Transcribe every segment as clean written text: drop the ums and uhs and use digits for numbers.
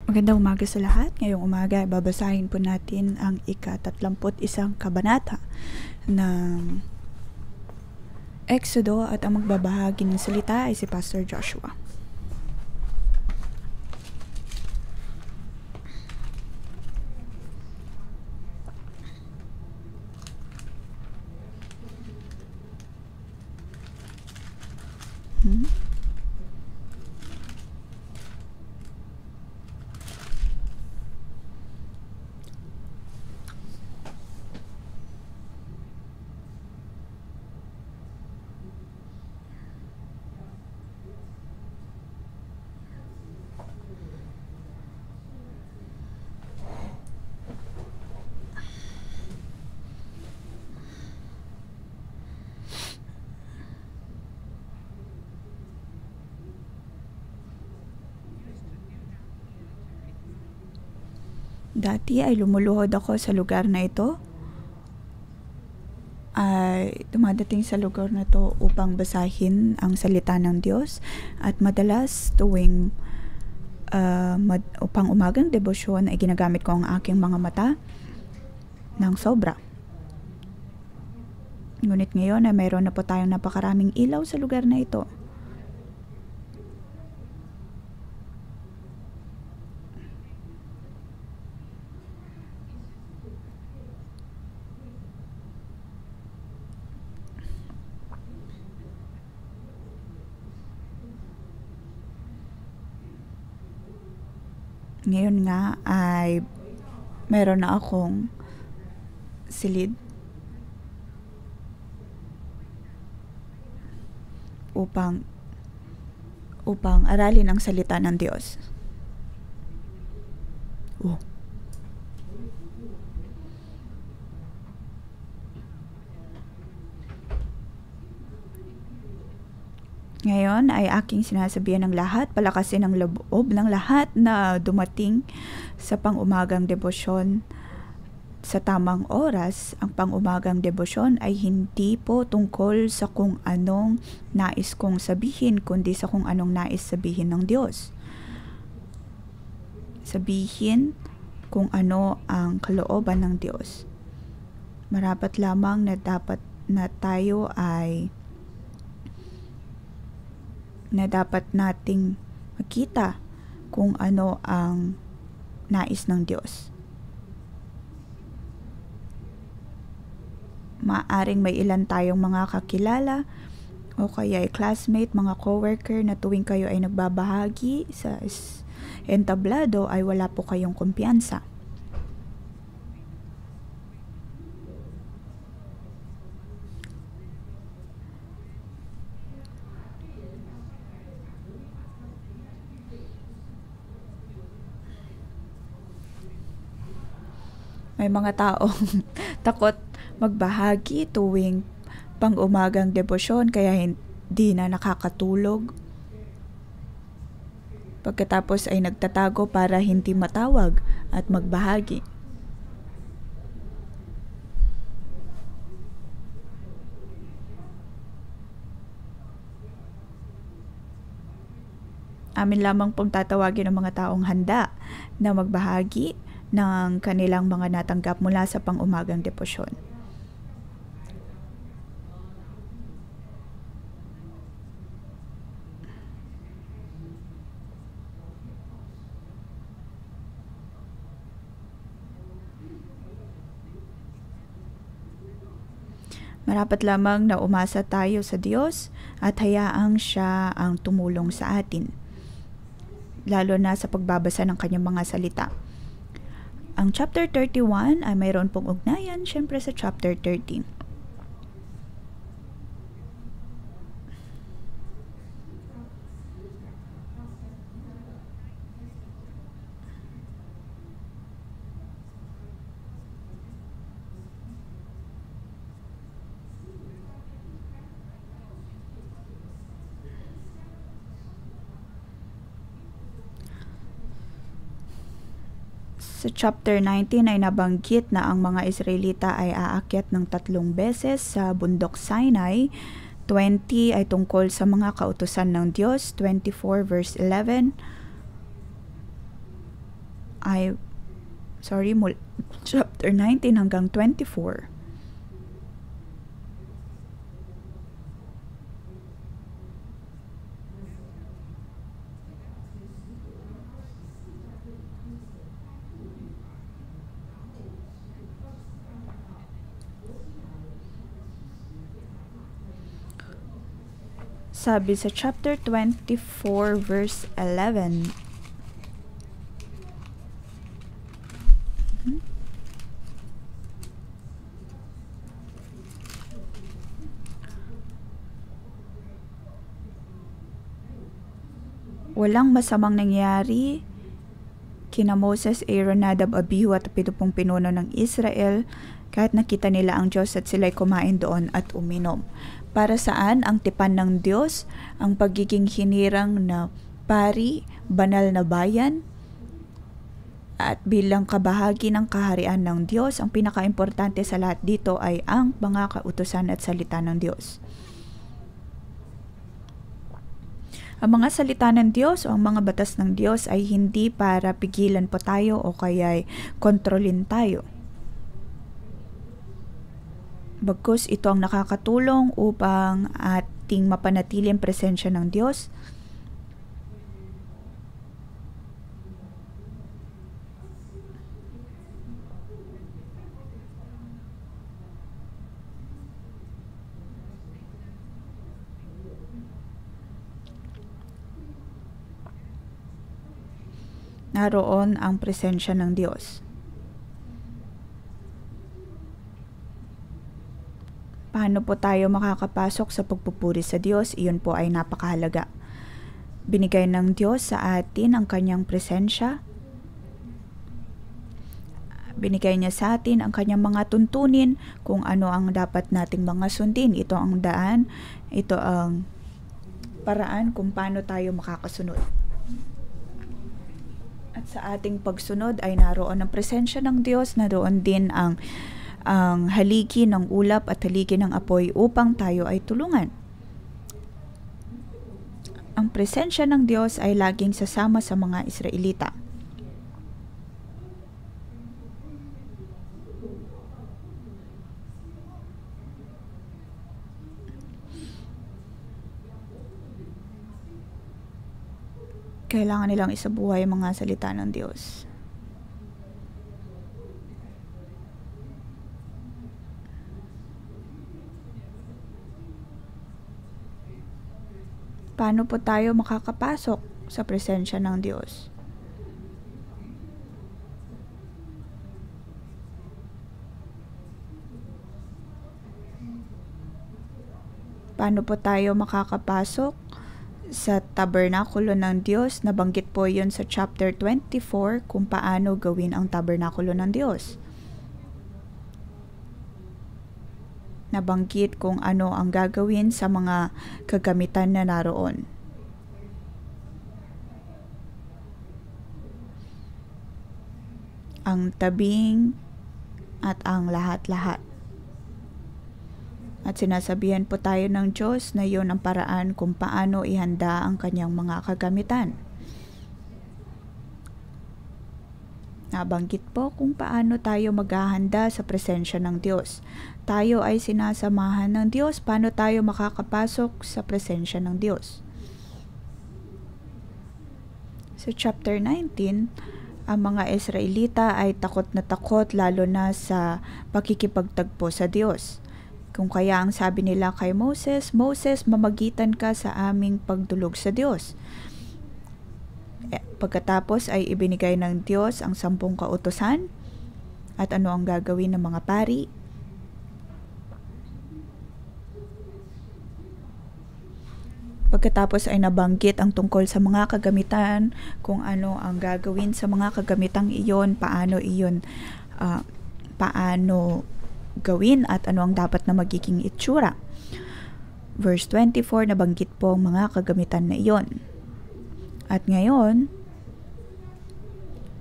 Magandang umaga sa lahat. Ngayong umaga, babasahin po natin ang ika-31 kabanata ng Exodo at ang magbabahagi ng salita ay si Pastor Joshua. Dati ay lumuluhod ako sa lugar na ito. Ay dumadating sa lugar na ito upang basahin ang salita ng Diyos. At madalas tuwing upang umagang debosyon ay ginagamit ko ang aking mga mata ng sobra. Ngunit ngayon ay mayroon na po tayong napakaraming ilaw sa lugar na ito. Ngayon nga ay meron na akong silid upang aralin ang salita ng Diyos. Ngayon ay aking sinasabihan ng lahat, palakasin ang loob ng lahat na dumating sa pang-umagang debosyon sa tamang oras. Ang pang-umagang debosyon ay hindi po tungkol sa kung anong nais kong sabihin, kundi sa kung anong nais sabihin ng Diyos. Sabihin kung ano ang kalooban ng Diyos. Marapat lamang na dapat nating makita kung ano ang nais ng Diyos. Maaring may ilan tayong mga kakilala o kaya ay classmate, mga coworker na tuwing kayo ay nagbabahagi sa entablado ay wala po kayong kumpiyansa. May mga taong takot magbahagi tuwing pang-umagang debosyon kaya hindi na nakakatulog. Pagkatapos ay nagtatago para hindi matawag at magbahagi. Amin lamang pong tatawagin ang mga taong handa na magbahagi ng kanilang mga natanggap mula sa pang-umagang debosyon. Marapat lamang na umasa tayo sa Diyos at hayaang Siya ang tumulong sa atin, lalo na sa pagbabasa ng kanyang mga salita. Ang chapter 31 ay mayroon pong ugnayan syempre sa chapter 30. Sa chapter 19 ay nabanggit na ang mga Israelita ay aakyat ng 3 beses sa bundok Sinai. 20 ay tungkol sa mga kautusan ng Diyos. 24 verse 11. ay, chapter 19 hanggang 24. Sabi sa chapter 24 verse 11, walang masamang nangyari kina Moses, Aaron, Nadab, Abihu at 70 pinuno ng Israel kahit nakita nila ang Diyos at sila'y kumain doon at uminom. Para saan ang tipan ng Diyos, ang pagiging hinirang na pari, banal na bayan, at bilang kabahagi ng kaharian ng Diyos, ang pinakaimportante sa lahat dito ay ang mga kautusan at salita ng Diyos. Ang mga salita ng Diyos o ang mga batas ng Diyos ay hindi para pigilan po tayo o kaya kontrolin tayo. Bagkus ito ang nakakatulong upang ating mapanatili ang presensya ng Diyos. Naroon ang presensya ng Diyos. Paano po tayo makakapasok sa pagpupuri sa Diyos? Iyon po ay napakahalaga. Binigay ng Diyos sa atin ang kanyang presensya. Binigay niya sa atin ang kanyang mga tuntunin kung ano ang dapat nating mga sundin. Ito ang daan, ito ang paraan kung paano tayo makakasunod. At sa ating pagsunod ay naroon ang presensya ng Diyos, naroon din ang haligi ng ulap at haligi ng apoy upang tayo ay tulungan. Ang presensya ng Diyos ay laging sasama sa mga Israelita. Kailangan nilang isabuhay ang mga salita ng Diyos. Paano po tayo makakapasok sa presensya ng Diyos? Paano po tayo makakapasok sa tabernakulo ng Diyos? Nabanggit po yun sa chapter 24 kung paano gawin ang tabernakulo ng Diyos. Nabanggit kung ano ang gagawin sa mga kagamitan na naroon. Ang tabing at ang lahat-lahat. At sinasabihan po tayo ng Diyos na iyon ang paraan kung paano ihanda ang kanyang mga kagamitan. Nabanggit po kung paano tayo maghahanda sa presensya ng Diyos. Tayo ay sinasamahan ng Diyos. Paano tayo makakapasok sa presensya ng Diyos? Sa chapter 19, ang mga Israelita ay takot na takot lalo na sa pakikipagtagpo sa Diyos. Kung kaya ang sabi nila kay Moses, Moses, mamagitan ka sa aming pagdulog sa Diyos. Pagkatapos ay ibinigay ng Diyos ang 10 kautusan at ano ang gagawin ng mga pari. Pagkatapos ay nabanggit ang tungkol sa mga kagamitan, kung ano ang gagawin sa mga kagamitang iyon, paano gawin at ano ang dapat na magiging itsura. Verse 24, nabanggit po ang mga kagamitan na iyon. At ngayon,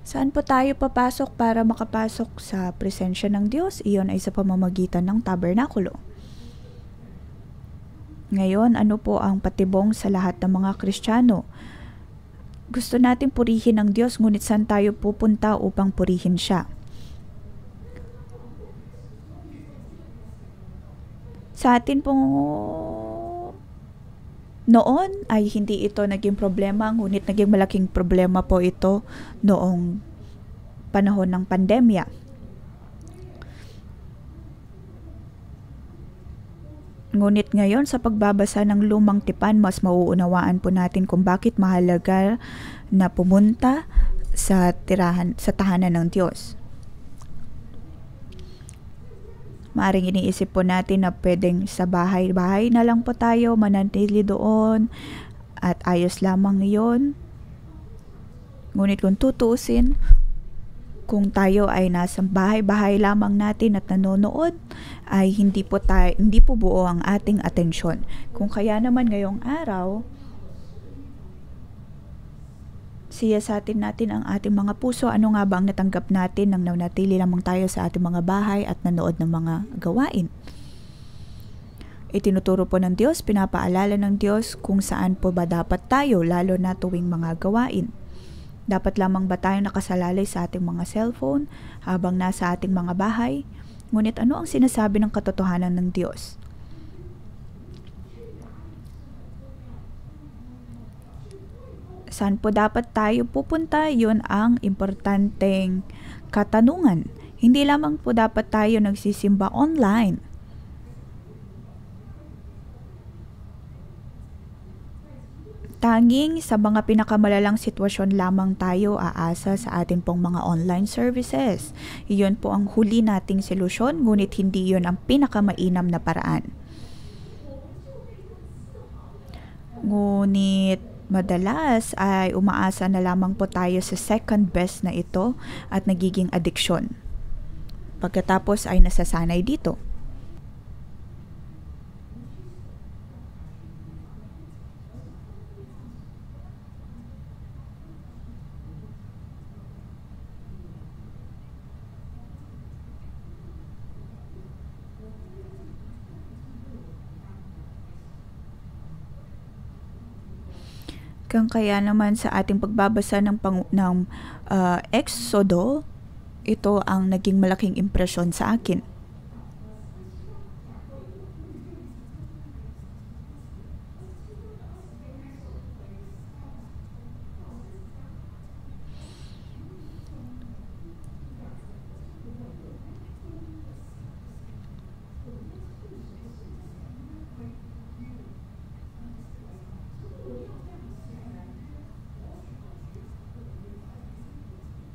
saan po tayo papasok para makapasok sa presensya ng Diyos? Iyon ay sa pamamagitan ng tabernakulo. Ngayon, ano po ang patibong sa lahat ng mga Kristiyano? Gusto natin purihin ng Diyos, ngunit saan tayo pupunta upang purihin siya? Sa atin pong noon ay hindi ito naging problema, ngunit naging malaking problema po ito noong panahon ng pandemya. Ngunit ngayon sa pagbabasa ng Lumang Tipan, mas mauunawaan po natin kung bakit mahalaga na pumunta sa tahanan ng Diyos. Maaring iniisip po natin na pwedeng sa bahay-bahay na lang po tayo, manatili doon at ayos lamang yon. Ngunit kung tutuusin, kung tayo ay nasa bahay-bahay lamang natin at nanonood, ay hindi po buo ang ating atensyon. Kung kaya naman ngayong araw, siyasatin natin ang ating mga puso. Ano nga ba ang natanggap natin nang nanatili lamang tayo sa ating mga bahay at nanood ng mga gawain? Itinuturo po ng Diyos, pinapaalala ng Diyos kung saan po ba dapat tayo, lalo na tuwing mga gawain. Dapat lamang ba tayo nakasalalay sa ating mga cellphone habang nasa ating mga bahay? Ngunit ano ang sinasabi ng katotohanan ng Diyos? Saan po dapat tayo pupunta? Yun ang importanteng katanungan. Hindi lamang po dapat tayo nagsisimba online. Tanging sa mga pinakamalalang sitwasyon lamang tayo aasa sa atin pong mga online services. Iyon po ang huli nating solusyon, ngunit hindi iyon ang pinakamainam na paraan. Ngunit madalas ay umaasa na lamang po tayo sa second best na ito at nagiging adiksyon. Pagkatapos ay nasasanay dito. Kaya naman sa ating pagbabasa ng Exodo, ito ang naging malaking impresyon sa akin.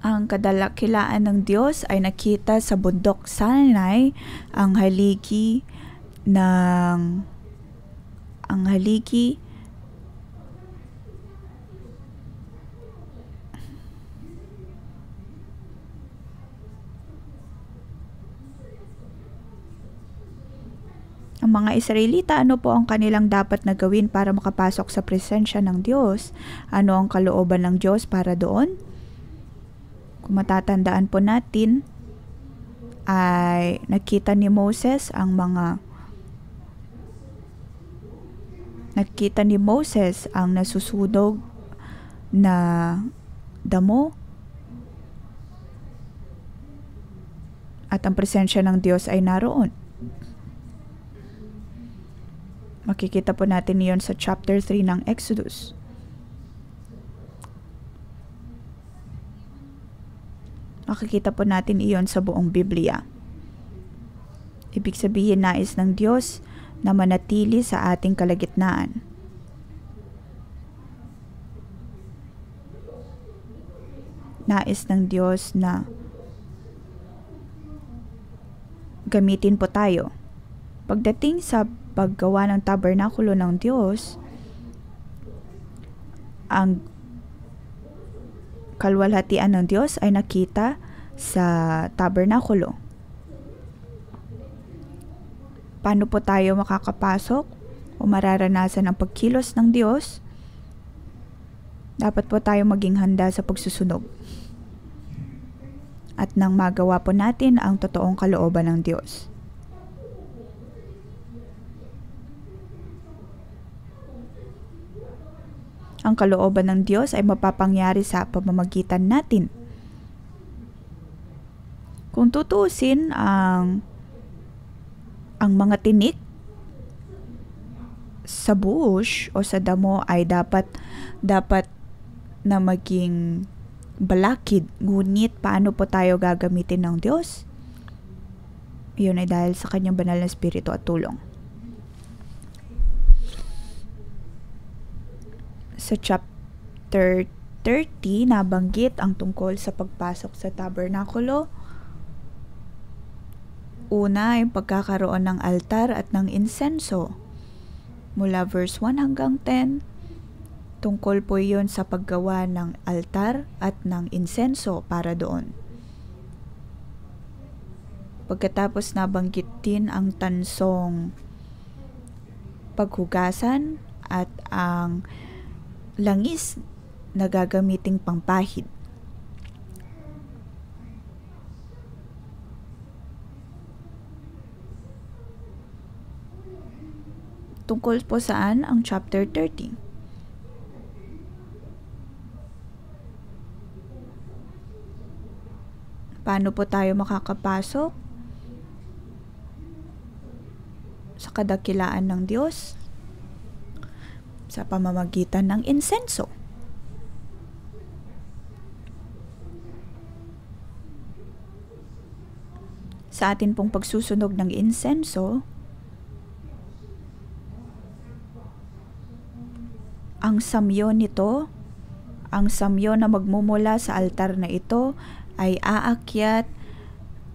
Ang kadalakilaan ng Diyos ay nakita sa bundok Sinai, ang haligi ang mga Israelita, ano po ang kanilang dapat na gawin para makapasok sa presensya ng Diyos? Ano ang kalooban ng Diyos para doon? Kung matatandaan po natin, ay nakita ni Moses ang nasusunog na damo at ang presensya ng Diyos ay naroon. Makikita po natin iyon sa chapter 3 ng Exodus. Makikita po natin iyon sa buong Biblia. Ibig sabihin, nais ng Diyos na manatili sa ating kalagitnaan. Nais ng Diyos na gamitin po tayo. Pagdating sa paggawa ng tabernakulo ng Diyos, ang kalwalhatian ng Diyos ay nakita sa tabernakulo. Paano po tayo makakapasok o mararanasan ang pagkilos ng Diyos? Dapat po tayo maging handa sa pagsusunog. At nang magawa po natin ang totoong kalooban ng Diyos. Ang ang kalooban ng Diyos ay mapapangyari sa pamamagitan natin. Kung tutuusin ang mga tinik sa bush o sa damo ay dapat na maging balakid. Ngunit paano po tayo gagamitin ng Diyos? Iyon ay dahil sa kanyang banal na espiritu at tulong. Sa chapter 30, nabanggit ang tungkol sa pagpasok sa tabernakulo. Una ay pagkakaroon ng altar at ng insenso. Mula verse 1 hanggang 10, tungkol po iyon sa paggawa ng altar at ng insenso para doon. Pagkatapos nabanggit din ang tansong paghugasan at ang langis na gagamiting pangpahid. Tungkol po saan ang chapter 30? Paano po tayo makakapasok sa kadakilaan ng Diyos? Sa pamamagitan ng insenso. Sa atin pong pagsusunog ng insenso, ang samyo nito, ang samyo na magmumula sa altar na ito ay aakyat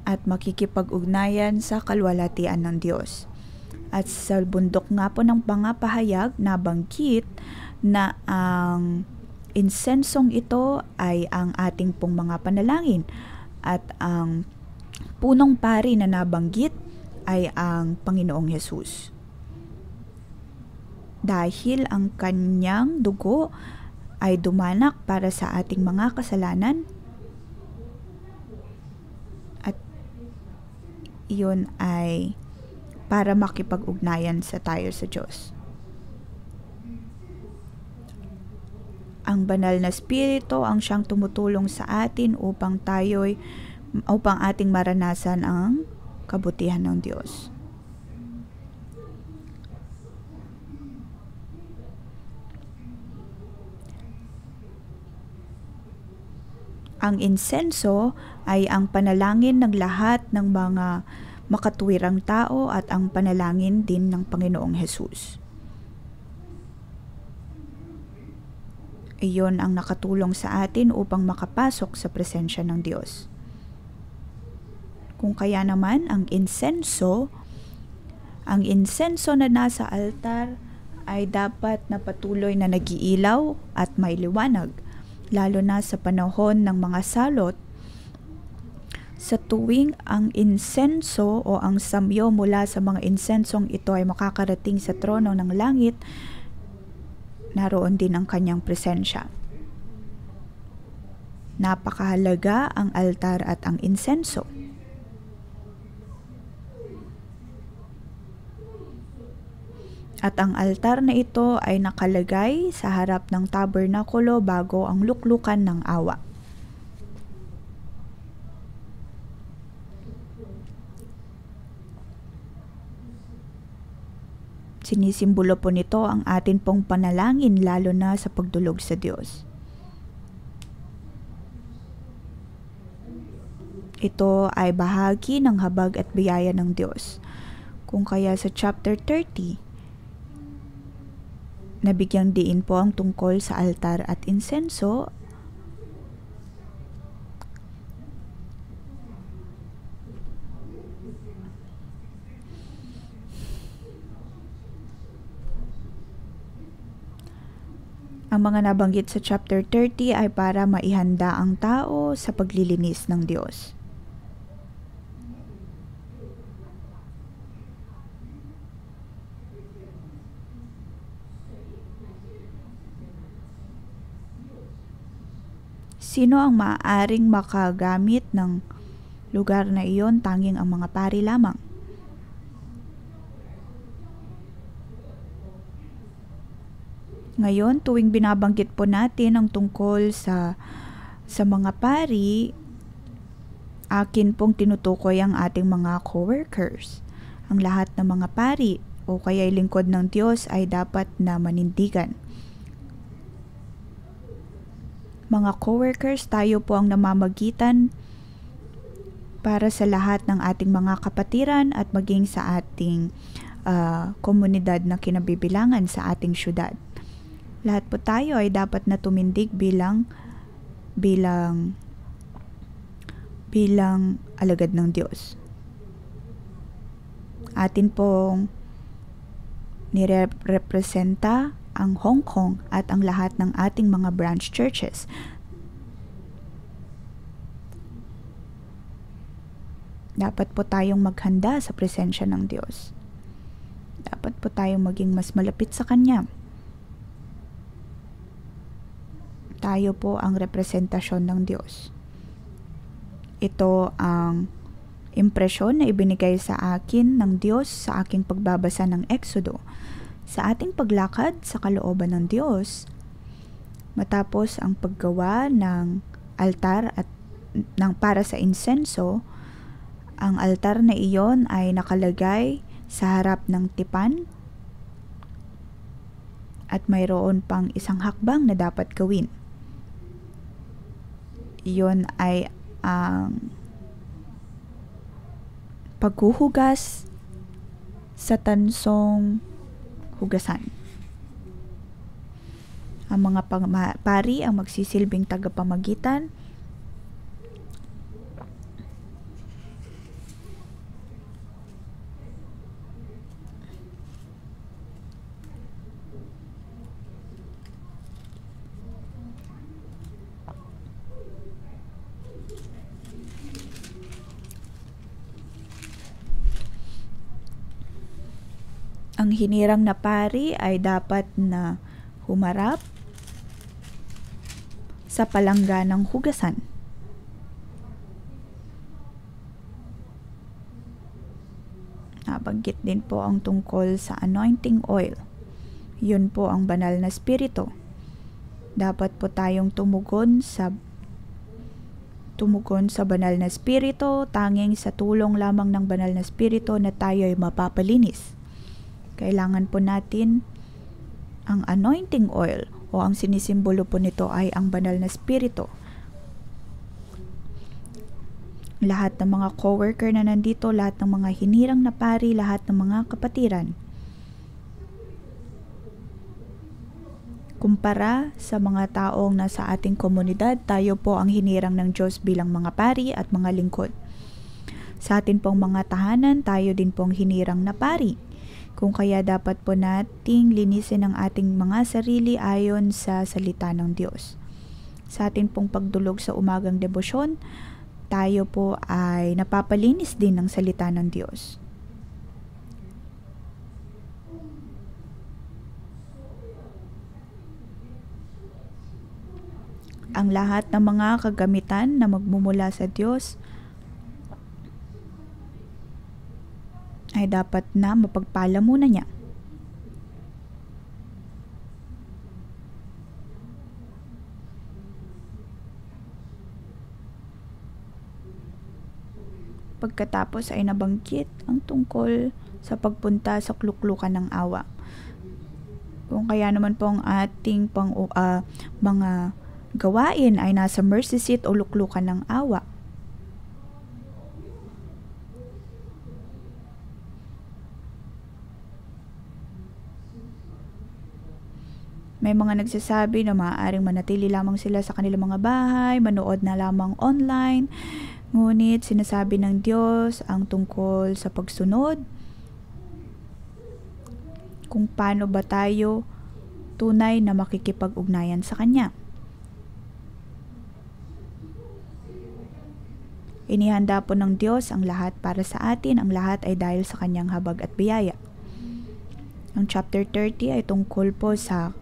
at makikipag-ugnayan sa kalwalhatian ng Diyos. At sa bundok nga po ng pangapahayag, nabanggit na ang insensong ito ay ang ating pong mga panalangin. At ang punong pari na nabanggit ay ang Panginoong Hesus. Dahil ang kanyang dugo ay dumanak para sa ating mga kasalanan, at iyon ay para makipag-ugnayan sa tayo sa Diyos. Ang banal na espiritu ang siyang tumutulong sa atin upang ating maranasan ang kabutihan ng Diyos. Ang insenso ay ang panalangin ng lahat ng mga makatuwirang tao at ang panalangin din ng Panginoong Hesus. Iyon ang nakatulong sa atin upang makapasok sa presensya ng Diyos. Kung kaya naman ang insenso na nasa altar ay dapat na patuloy na nagiilaw at may liwanag, lalo na sa panahon ng mga salot. Sa tuwing ang insenso o ang samyo mula sa mga insensong ito ay makakarating sa trono ng langit, naroon din ang kanyang presensya. Napakahalaga ang altar at ang insenso. At ang altar na ito ay nakalagay sa harap ng tabernakulo bago ang luklukan ng awa. Sinisimbolo po nito ang atin pong panalangin, lalo na sa pagdulog sa Diyos. Ito ay bahagi ng habag at biyaya ng Diyos. Kung kaya sa chapter 30, nabigyang diin po ang tungkol sa altar at insenso. Ang mga nabanggit sa chapter 30 ay para maihanda ang tao sa paglilinis ng Diyos. Sino ang maaaring makagamit ng lugar na iyon? Tanging ang mga pari lamang. Ngayon, tuwing binabanggit po natin ang tungkol sa mga pari, akin pong tinutukoy ang ating mga co-workers. Ang lahat ng mga pari o kaya lingkod ng Diyos ay dapat na manindigan. Mga co-workers, tayo po ang namamagitan para sa lahat ng ating mga kapatiran at maging sa ating komunidad na kinabibilangan sa ating syudad. Lahat po tayo ay dapat na tumindig bilang alagad ng Diyos. Atin pong nirepresenta ang Hong Kong at ang lahat ng ating mga branch churches. Dapat po tayong maghanda sa presensya ng Diyos. Dapat po tayong maging mas malapit sa Kanya. Tayo po ang representasyon ng Diyos. Ito ang impresyon na ibinigay sa akin ng Diyos sa aking pagbabasa ng Exodo. Sa ating paglakad sa kalooban ng Diyos, matapos ang paggawa ng altar at para sa insenso, ang altar na iyon ay nakalagay sa harap ng tipan at mayroon pang isang hakbang na dapat gawin. Iyon ay ang paghuhugas sa tansong hugasan. Ang mga pari ang magsisilbing tagapamagitan ang hinirang na pari ay dapat na humarap sa palangganang hugasan. Nabanggit din po ang tungkol sa anointing oil. Yun po ang banal na spirito. Dapat po tayong tumugon sa banal na spirito, tanging sa tulong lamang ng banal na spirito na tayo ay mapapalinis. Kailangan po natin ang anointing oil o ang sinisimbolo po nito ay ang banal na spirito. Lahat ng mga co-worker na nandito, lahat ng mga hinirang na pari, lahat ng mga kapatiran. Kumpara sa mga taong nasa ating komunidad, tayo po ang hinirang ng Diyos bilang mga pari at mga lingkod. Sa atin pong mga tahanan, tayo din pong hinirang na pari. Kung kaya dapat po nating linisin ang ating mga sarili ayon sa salita ng Diyos. Sa atin pong pagdulog sa umagang debosyon, tayo po ay napapalinis din ng salita ng Diyos. Ang lahat ng mga kagamitan na magmumula sa Diyos ay dapat na mapagpala muna niya. Pagkatapos ay nabanggit ang tungkol sa pagpunta sa kluklukan ng awa. Kung kaya naman po ang ating mga gawain ay nasa mercy seat o luklukan ng awa, may mga nagsasabi na maaaring manatili lamang sila sa kanilang mga bahay, manood na lamang online. Ngunit sinasabi ng Diyos ang tungkol sa pagsunod. Kung paano ba tayo tunay na makikipag-ugnayan sa Kanya. Inihanda po ng Diyos ang lahat para sa atin. Ang lahat ay dahil sa Kanyang habag at biyaya. Ang chapter 30 ay tungkol po sa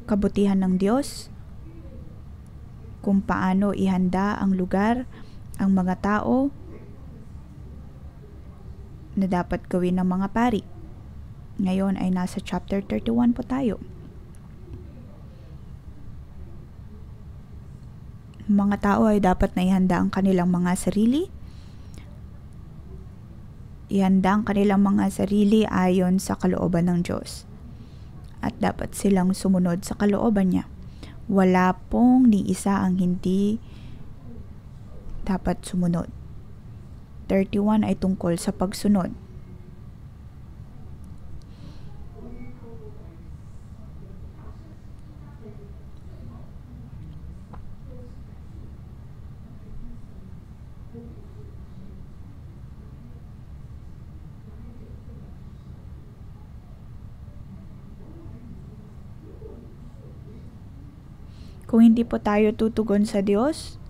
kabutihan ng Diyos, kung paano ihanda ang lugar, ang mga tao na dapat gawin ng mga pari. Ngayon ay nasa chapter 31 po tayo. Mga tao ay dapat na ihanda ang kanilang mga sarili. Ihanda ang kanilang mga sarili ayon sa kalooban ng Diyos. At dapat silang sumunod sa kalooban niya. Wala pong ni isa ang hindi dapat sumunod. 31 ay tungkol sa pagsunod. Kung hindi po tayo tutugon sa Diyos,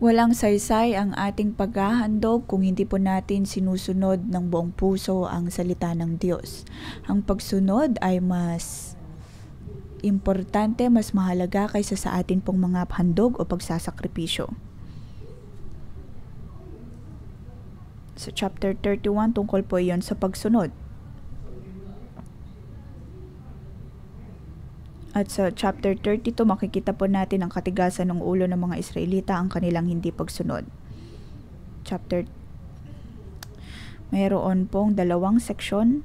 walang saysay ang ating paghahandog kung hindi po natin sinusunod ng buong puso ang salita ng Diyos. Ang pagsunod ay mas importante, mas mahalaga kaysa sa atin pong mga handog o pagsasakripisyo. Sa chapter 31, tungkol po iyon sa pagsunod. At sa chapter 32, makikita po natin ang katigasan ng ulo ng mga Israelita, ang kanilang hindi pagsunod. Mayroon pong dalawang seksyon.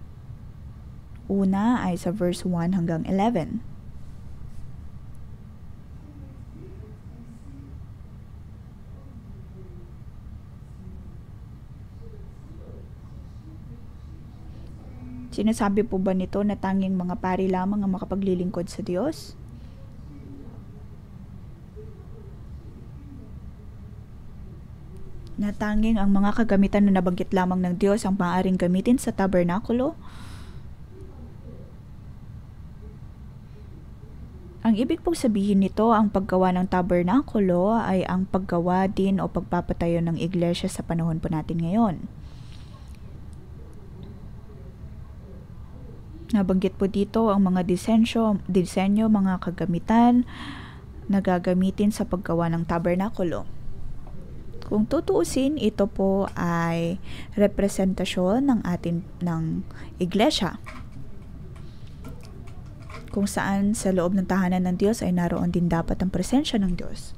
Una ay sa verse 1 hanggang 11. Sinasabi po ba nito na tanging mga pari lamang ang makapaglilingkod sa Diyos? Na tanging ang mga kagamitan na nabanggit lamang ng Diyos ang maaaring gamitin sa tabernakulo? Ang ibig pong sabihin nito, ang paggawa ng tabernakulo ay ang paggawa din o pagpapatayo ng iglesia sa panahon po natin ngayon. Nabanggit po dito ang mga disenyo, mga kagamitan na gagamitin sa paggawa ng tabernakulo. Kung tutuusin, ito po ay representasyon ng iglesia, kung saan sa loob ng tahanan ng Diyos ay naroon din dapat ang presensya ng Diyos.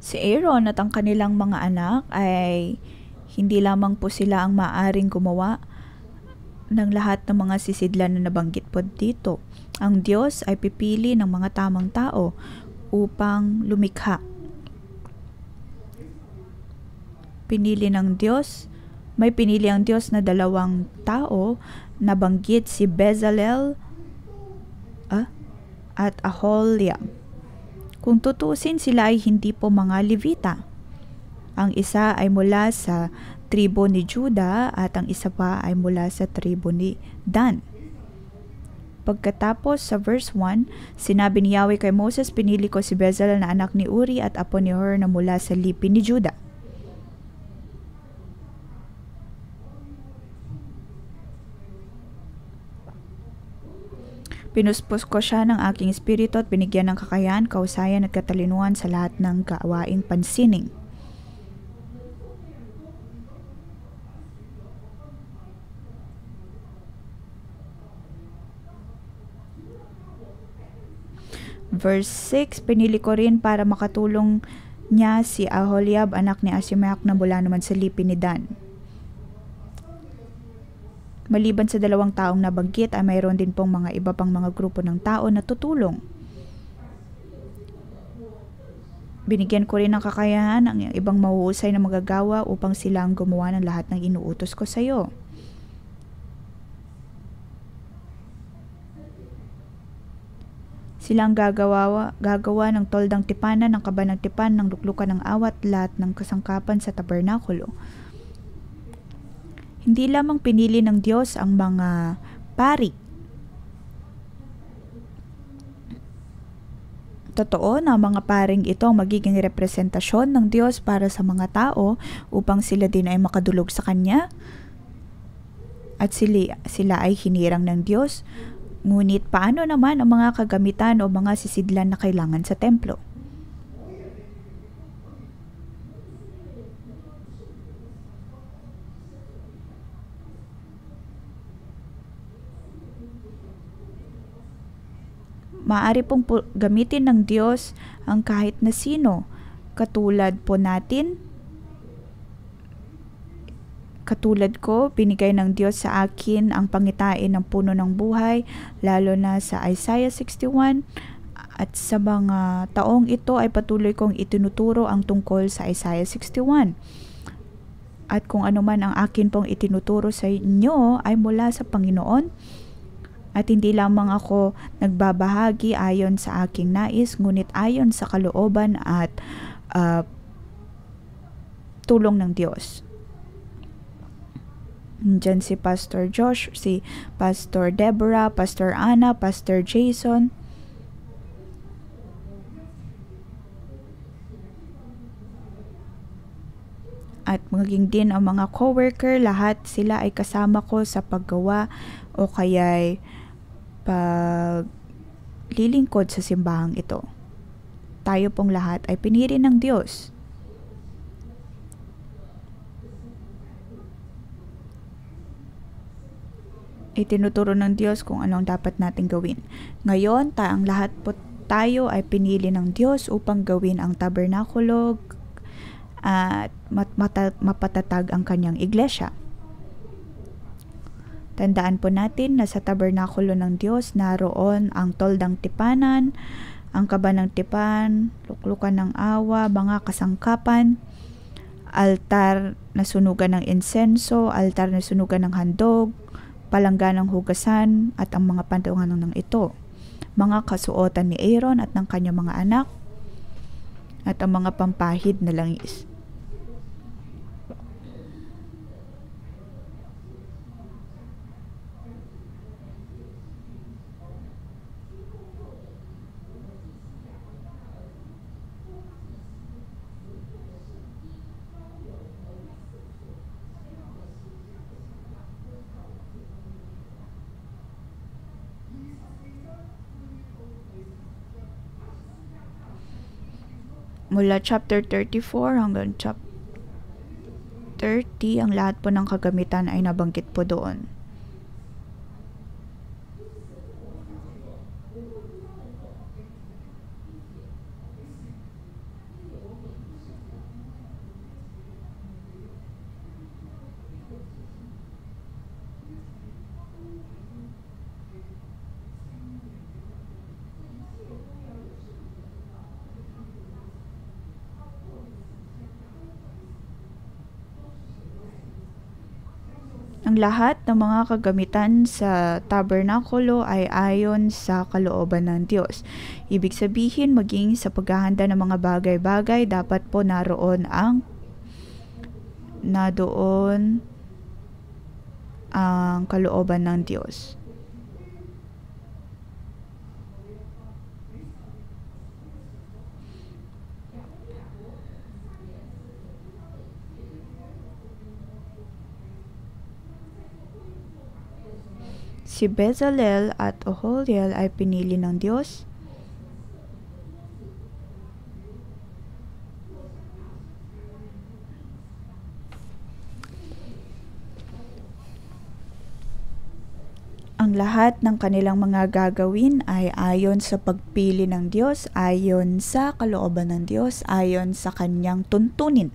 Si Aaron at ang kanilang mga anak ay hindi lamang po sila ang maaaring gumawa ng lahat ng mga sisidlan na nabanggit po dito. Ang Diyos ay pipili ng mga tamang tao upang lumikha. May pinili ang Diyos na dalawang tao, nabanggit si Bezalel at Aholiab. Kung tutuusin, sila ay hindi po mga Levita. Ang isa ay mula sa tribo ni Juda at ang isa pa ay mula sa tribo ni Dan. Pagkatapos sa verse 1, sinabi ni Yahweh kay Moses, pinili ko si Bezalel na anak ni Uri at apo ni Hur na mula sa lipi ni Juda. Pinuspos ko siya ng aking espiritu at binigyan ng kakayahan, kausayan at katalinuhan sa lahat ng gawaing pansining. Verse 6, pinili ko rin para makatulong niya si Aholiab, anak ni Ahisamach na mula naman sa lipi ni Dan. Maliban sa dalawang taong nabanggit ay mayroon din pong mga iba pang mga grupo ng tao na tutulong. Binigyan ko rin ng kakayahan ang ibang mahuhusay na magagawa upang sila ang gumawa ng lahat ng inuutos ko sa iyo. Sila ang gagawa ng toldang tipanan, ng kaba ng tipan, ng luklukan ng awat, lahat ng kasangkapan sa tabernakulo. Hindi lamang pinili ng Diyos ang mga pari. Totoo na mga paring ito ang magiging representasyon ng Diyos para sa mga tao upang sila din ay makadulog sa Kanya at sila ay hinirang ng Diyos. Ngunit paano naman ang mga kagamitan o mga sisidlan na kailangan sa templo? Maaari pong gamitin ng Diyos ang kahit na sino. Katulad ko, binigay ng Diyos sa akin ang pangitain ng puno ng buhay, lalo na sa Isaiah 61. At sa mga taong ito ay patuloy kong itinuturo ang tungkol sa Isaiah 61. At kung ano man ang akin pong itinuturo sa inyo ay mula sa Panginoon, at hindi lamang ako nagbabahagi ayon sa aking nais, ngunit ayon sa kalooban at tulong ng Diyos. Diyan si Pastor Josh, si Pastor Deborah, Pastor Anna, Pastor Jason. At maging din ang mga coworker, lahat sila ay kasama ko sa paggawa o kaya'y paglilingkod sa simbahang ito. Tayo pong lahat ay pinili ng Diyos. Itinuturo ng Diyos kung anong dapat natin gawin. Ngayon, ang lahat po tayo ay pinili ng Diyos upang gawin ang tabernakulo at mapatatag ang kanyang iglesia. Tandaan po natin na sa tabernakulo ng Diyos naroon ang toldang tipanan, ang kaba ng tipan, luklukan ng awa, mga kasangkapan, altar na sunugan ng insenso, altar na sunugan ng handog, palanggan ng hugasan at ang mga pantungan ng ito, mga kasuotan ni Aaron at ng kanyang mga anak, at ang mga pampahid na langis. Mula chapter 34 hanggang chapter 30, ang lahat po ng kagamitan ay nabanggit po doon. Ang lahat ng mga kagamitan sa tabernakulo ay ayon sa kalooban ng Diyos. Ibig sabihin, maging sa paghahanda ng mga bagay-bagay, dapat po naroon ang kalooban ng Diyos. Si Bezalel at Oholiel ay pinili ng Diyos. Ang lahat ng kanilang mga gagawin ay ayon sa pagpili ng Diyos, ayon sa kalooban ng Diyos, ayon sa kanyang tuntunin.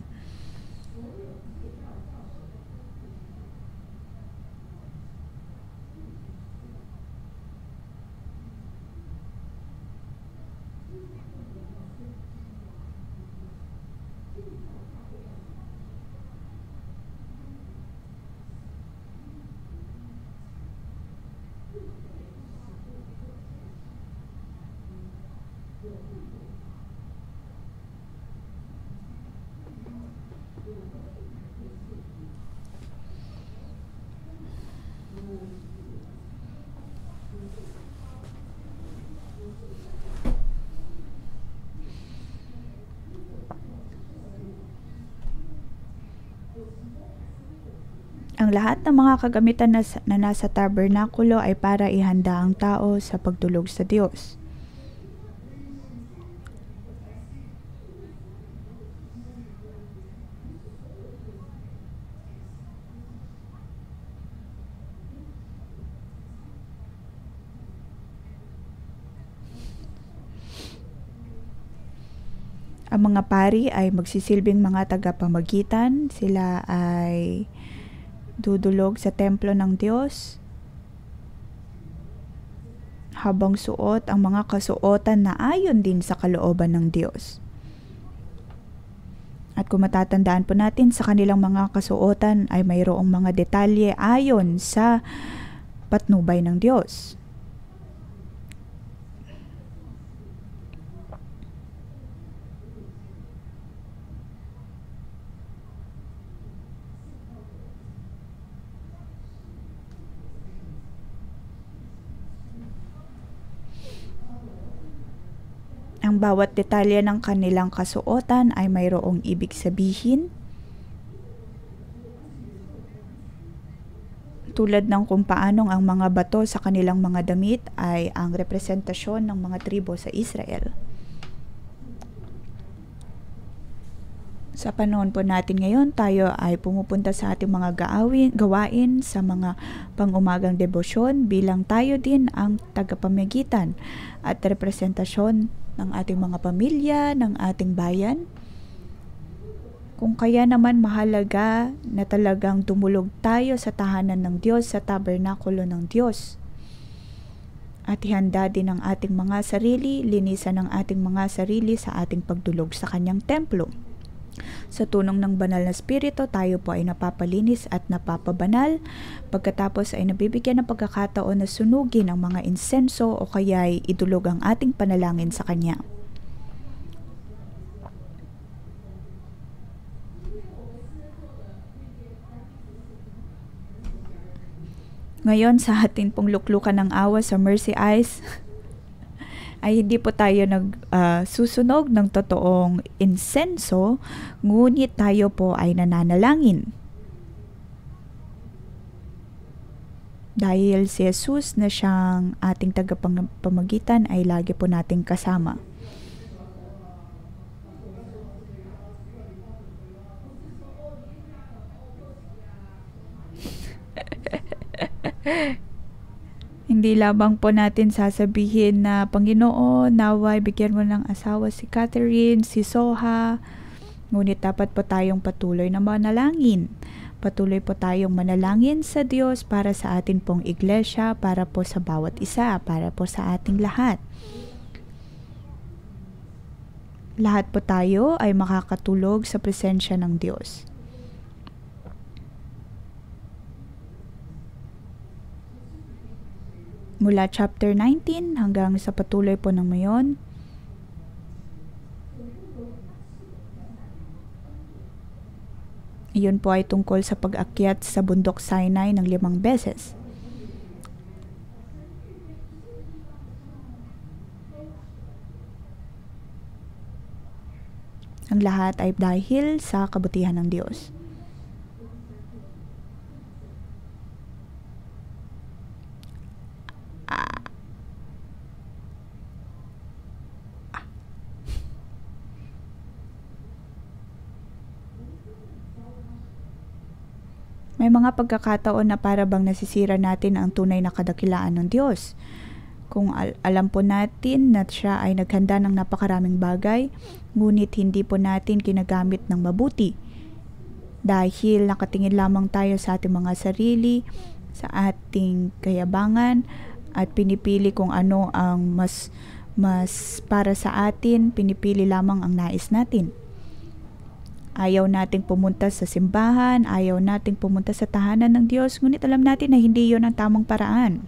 Ang lahat ng mga kagamitan na nasa tabernakulo ay para ihanda ang tao sa pagtulog sa Diyos. Ang mga pari ay magsisilbing mga tagapamagitan. Sila ay dudulog sa templo ng Diyos habang suot ang mga kasuotan na ayon din sa kalooban ng Diyos. At kung matatandaan po natin, sa kanilang mga kasuotan ay mayroong mga detalye ayon sa patnubay ng Diyos. Ang bawat detalye ng kanilang kasuotan ay mayroong ibig sabihin, tulad ng kung paanong ang mga bato sa kanilang mga damit ay ang representasyon ng mga tribo sa Israel. Sa panahon po natin ngayon, tayo ay pumupunta sa ating mga gawain sa mga pang-umagang debosyon bilang tayo din ang tagapamagitan at representasyon ng ating mga pamilya, ng ating bayan. Kung kaya naman mahalaga na talagang tumulog tayo sa tahanan ng Diyos, sa tabernakulo ng Diyos. At ihanda din ang ating mga sarili, linisan ang ating mga sarili sa ating pagdulog sa kanyang templo. Sa tulong ng banal na spirito, tayo po ay napapalinis at napapabanal. Pagkatapos ay nabibigyan ng pagkakataon na sunugin ang mga insenso o kaya ay idulog ang ating panalangin sa Kanya. Ngayon sa ating pong luklukan ng awa sa Mercy Eyes, ay hindi po tayo susunog ng totoong insenso, ngunit tayo po ay nananalangin. Dahil si Jesus na siyang ating tagapamagitan ay lagi po nating kasama. Hindi lamang po natin sasabihin na, Panginoon, naway bigyan mo ng asawa si Catherine, si Soha. Ngunit dapat po tayong patuloy na manalangin. Patuloy po tayong manalangin sa Diyos para sa atin pong iglesia, para po sa bawat isa, para po sa ating lahat. Lahat po tayo ay makakatulog sa presensya ng Diyos. Mula chapter 19 hanggang sa patuloy po ng mayon, iyon po ay tungkol sa pag-akyat sa bundok Sinai ng 5 beses. Ang lahat ay dahil sa kabutihan ng Diyos. May mga pagkakataon na para bang nasisira natin ang tunay na kadakilaan ng Diyos. Kung alam po natin na siya ay naghanda ng napakaraming bagay, ngunit hindi po natin ginagamit ng mabuti. Dahil nakatingin lamang tayo sa ating mga sarili, sa ating kayabangan, at pinipili kung ano ang mas para sa atin, pinipili lamang ang nais natin. Ayaw nating pumunta sa simbahan, ayaw nating pumunta sa tahanan ng Diyos, ngunit alam natin na hindi yon ang tamang paraan.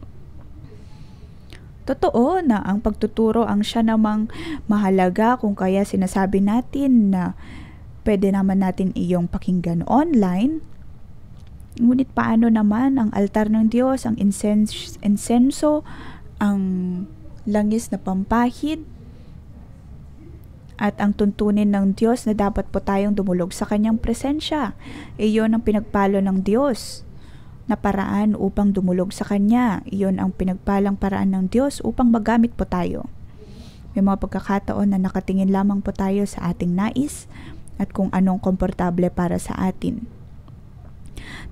Totoo na ang pagtuturo ang siya namang mahalaga, kung kaya sinasabi natin na pwede naman natin iyong pakinggan online. Ngunit paano naman ang altar ng Diyos, ang insenso, ang langis na pampahid, at ang tuntunin ng Diyos na dapat po tayong dumulog sa kanyang presensya. Iyon ang pinagpalo ng Diyos. na paraan upang dumulog sa Kanya. Iyon ang pinagpalang paraan ng Diyos upang magamit po tayo. May mga pagkakataon na nakatingin lamang po tayo sa ating nais at kung anong komportable para sa atin.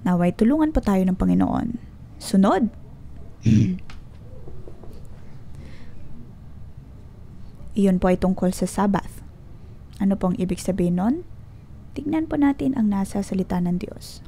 Naway tulungan po tayo ng Panginoon. Sunod. Iyon po ay tungkol sa Sabbath. Ano pong ibig sabihin nun? Tignan po natin ang nasa salita ng Diyos.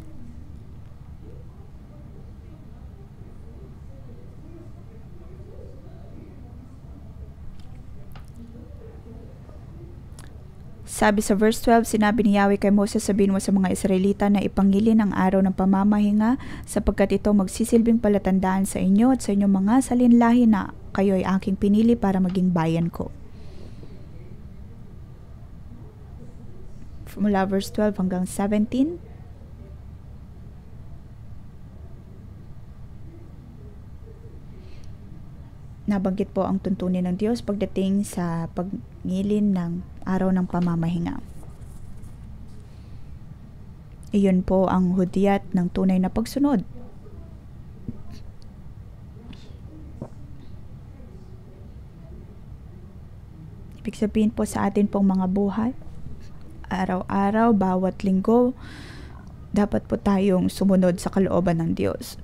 Sabi sa verse 12, sinabi ni Yahweh kay Moses, sabihin mo sa mga Israelita na ipangilin ang araw ng pamamahinga sapagkat ito magsisilbing palatandaan sa inyo at sa inyong mga salinlahi na kayo ay aking pinili para maging bayan ko. Mula verse 12 hanggang 17. Nabanggit po ang tuntunin ng Diyos pagdating sa pagngilin ng araw ng pamamahinga. Iyon po ang hudyat ng tunay na pagsunod. Ibig sabihin po sa atin pong mga buhay, araw-araw, bawat linggo, dapat po tayong sumunod sa kalooban ng Diyos.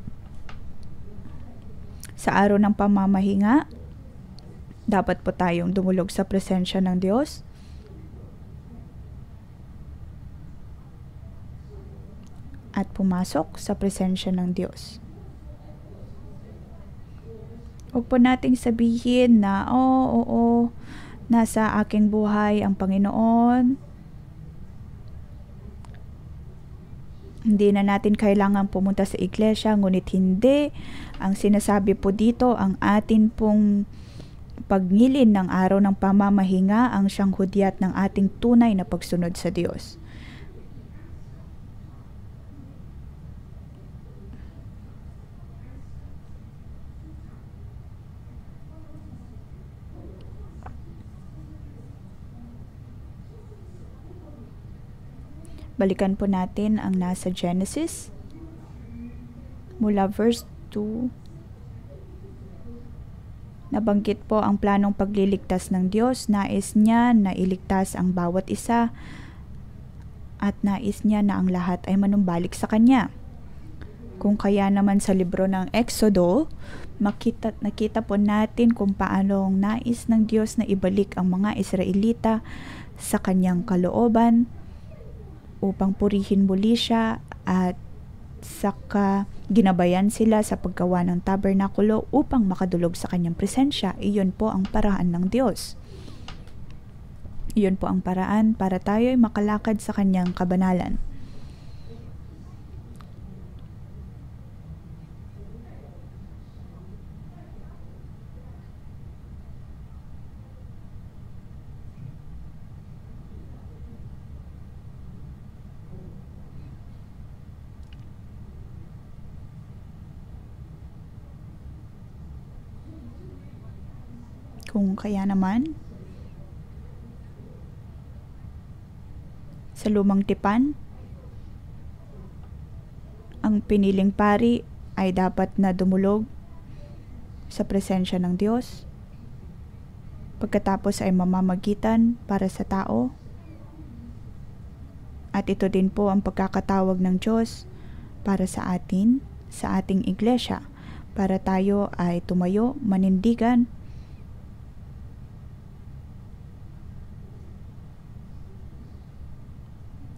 Sa araw ng pamamahinga, dapat po tayong dumulog sa presensya ng Diyos. At pumasok sa presensya ng Diyos. Huwag po nating sabihin na, oo, nasa aking buhay ang Panginoon. Hindi na natin kailangan pumunta sa iglesia, ngunit hindi. Ang sinasabi po dito, ang atin pong pagngilin ng araw ng pamamahinga ang siyang hudyat ng ating tunay na pagsunod sa Diyos. Balikan po natin ang nasa Genesis mula verse 2. Nabanggit po ang planong pagliligtas ng Diyos. Nais niya na iligtas ang bawat isa at nais niya na ang lahat ay manumbalik sa Kanya. Kung kaya naman sa libro ng Exodo, nakita po natin kung paanong nais ng Diyos na ibalik ang mga Israelita sa Kanyang kalooban upang purihin muli siya at saka ginabayan sila sa paggawa ng tabernakulo upang makadulog sa Kanyang presensya. Iyon po ang paraan ng Diyos. Iyon po ang paraan para tayo ay makalakad sa Kanyang kabanalan. Kung kaya naman, sa lumang tipan, ang piniling pari ay dapat na dumulog sa presensya ng Diyos. Pagkatapos ay mamamagitan para sa tao. At ito din po ang pagkakatawag ng Diyos para sa atin, sa ating iglesia, para tayo ay tumayo, manindigan,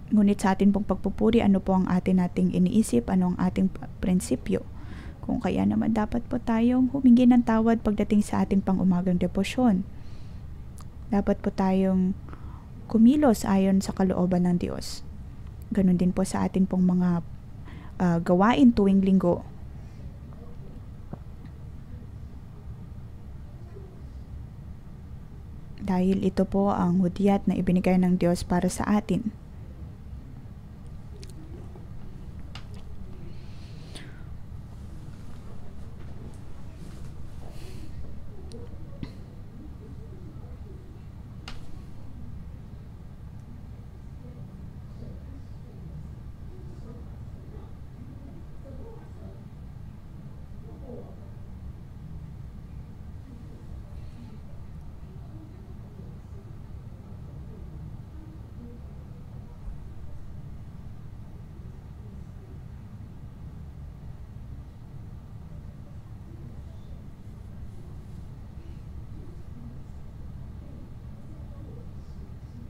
ngunit sa atin pong pagpupuri, ano po ang nating iniisip, ano ang ating prinsipyo. Kung kaya naman dapat po tayong humingi ng tawad pagdating sa ating pang-umagang debosyon. Dapat po tayong kumilos ayon sa kalooban ng Diyos. Ganun din po sa ating pong mga gawain tuwing linggo. Dahil ito po ang hudyat na ibinigay ng Diyos para sa atin.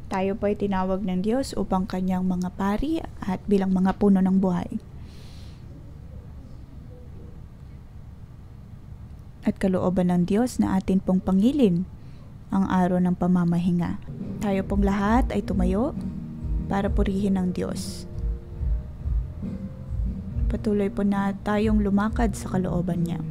Tayo po ay tinawag ng Diyos upang kanyang mga pari at bilang mga puno ng buhay. At kalooban ng Diyos na atin pong pangilin ang araw ng pamamahinga. Tayo pong lahat ay tumayo para purihin ng Diyos. Patuloy po na tayong lumakad sa kalooban niya.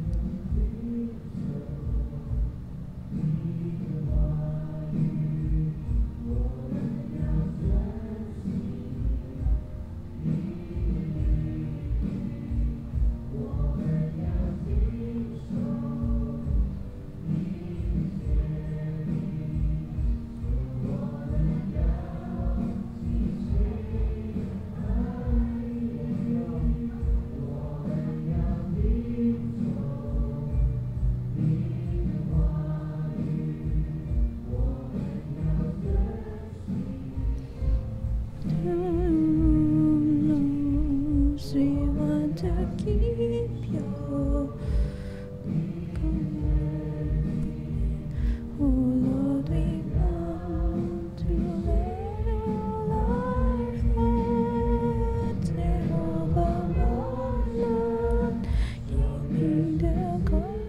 We want to keep you. Oh Lord, we want to let our hearts Jehovah Lord, give me the command,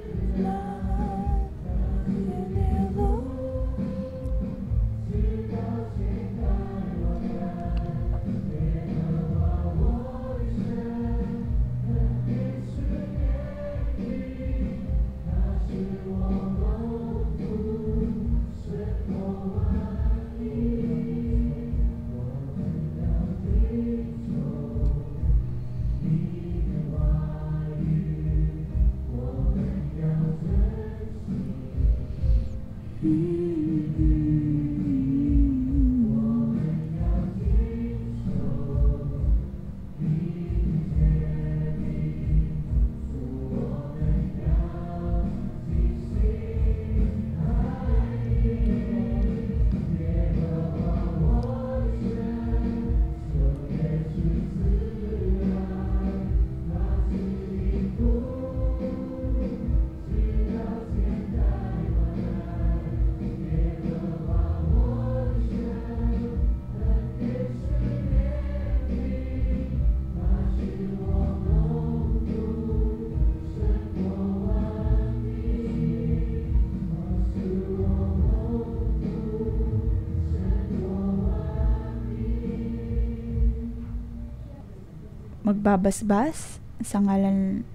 magbabasbas sa ngalan,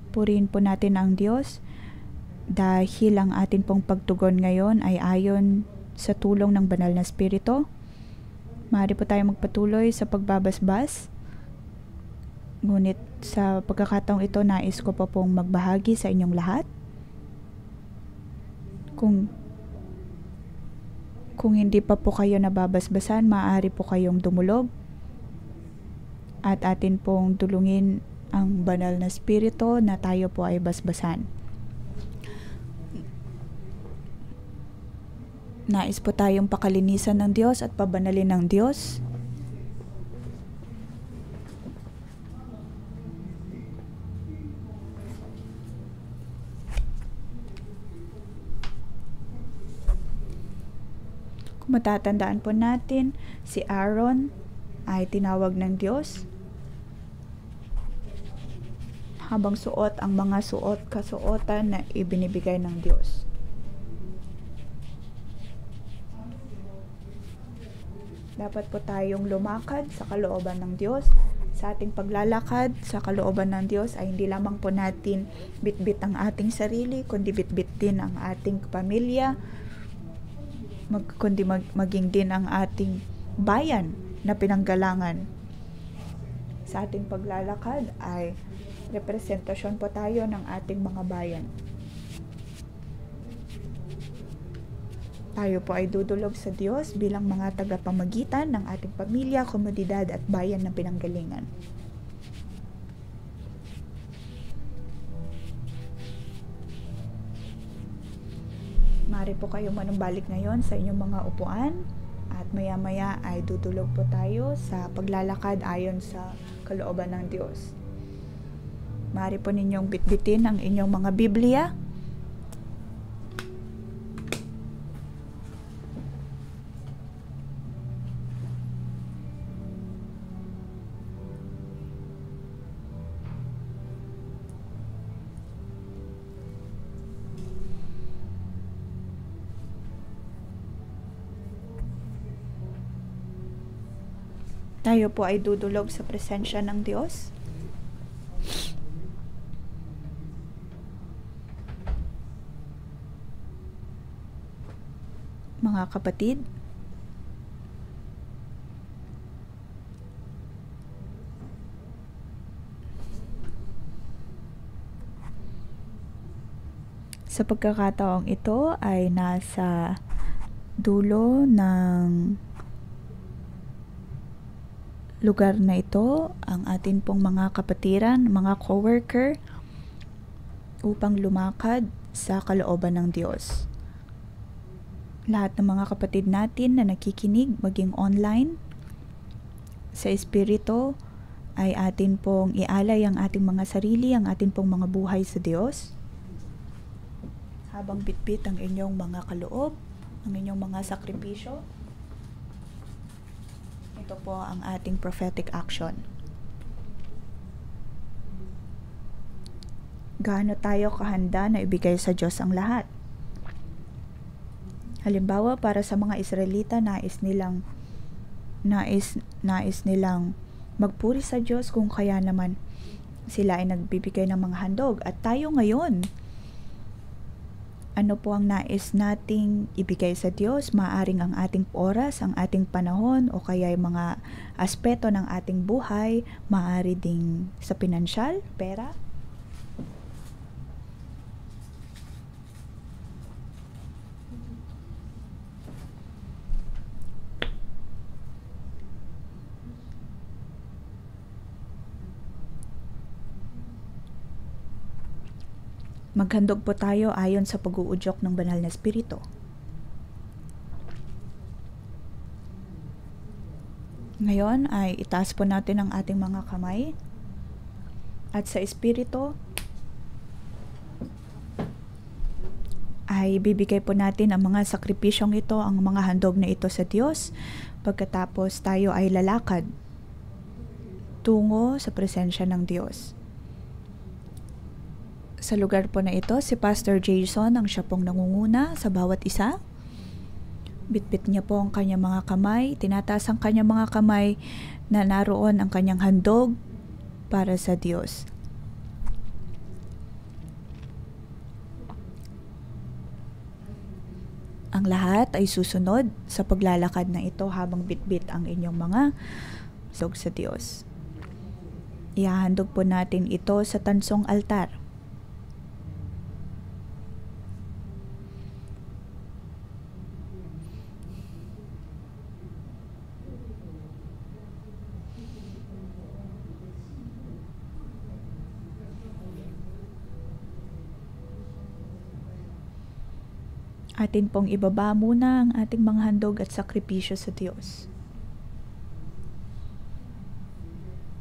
purihin po natin ang Diyos dahil ang atin pong pagtugon ngayon ay ayon sa tulong ng banal na Espiritu. Maaari po tayo magpatuloy sa pagbabasbas. Ngunit sa pagkakataong ito, nais ko po pong magbahagi sa inyong lahat. Kung hindi pa po kayo nababasbasan, maaari po kayong dumulog at atin pong tulungin ang banal na Espiritu na tayo po ay basbasan. Nais po tayong pakalinisan ng Diyos at pabanalin ng Diyos. Kung matatandaan po natin, si Aaron ay tinawag ng Diyos habang suot ang mga kasuotan na ibinibigay ng Diyos. Dapat po tayong lumakad sa kalooban ng Diyos. Sa ating paglalakad sa kalooban ng Diyos ay hindi lamang po natin bitbit ang ating sarili, kundi bitbit din ang ating pamilya, kundi maging din ang ating bayan na pinanggalangan. Sa ating paglalakad ay representasyon po tayo ng ating mga bayan. Tayo po ay dudulog sa Diyos bilang mga tagapamagitan ng ating pamilya, komunidad at bayan na pinanggalingan. Maaari po kayo manumbalik ngayon sa inyong mga upuan at maya-maya ay dudulog po tayo sa paglalakad ayon sa kalooban ng Diyos. Maaari po ninyong bitbitin ang inyong mga Biblia. Tayo po ay dudulog sa presensya ng Diyos. Mga kapatid, sa pagkakataong ito ay nasa dulo ng lugar na ito ang atin pong mga kapatiran, mga coworker upang lumakad sa kalooban ng Diyos. Lahat ng mga kapatid natin na nakikinig maging online sa espiritu ay atin pong ialay ang ating mga sarili, ang atin pong mga buhay sa Diyos. Habang bitbit ang inyong mga kaloob, ang inyong mga sakripisyo, ito po ang ating prophetic action. Gaano tayo kahanda na ibigay sa Diyos ang lahat? Halimbawa, para sa mga Israelita, nais nilang magpuri sa Diyos, kung kaya naman sila ay nagbibigay ng mga handog. At tayo ngayon, ano po ang nais nating ibigay sa Diyos? Maaring ang ating oras, ang ating panahon, o kaya yung mga aspeto ng ating buhay, maaari ding sa pinansyal, pera. Maghandog po tayo ayon sa pag-uudyok ng banal na espiritu. Ngayon ay itaas po natin ang ating mga kamay at sa espiritu ay bibigay po natin ang mga sakripisyong ito, ang mga handog na ito sa Diyos. Pagkatapos tayo ay lalakad tungo sa presensya ng Diyos. Sa lugar po na ito, si Pastor Jason ang siya pong nangunguna sa bawat isa. Bitbit niya po ang kanyang mga kamay, tinataas ang kanyang mga kamay na naroon ang kanyang handog para sa Diyos. Ang lahat ay susunod sa paglalakad na ito habang bitbit ang inyong mga handog sa Diyos. Ihahandog po natin ito sa tansong altar. Atin pong ibaba muna ang ating mga handog at sakripisyo sa Diyos.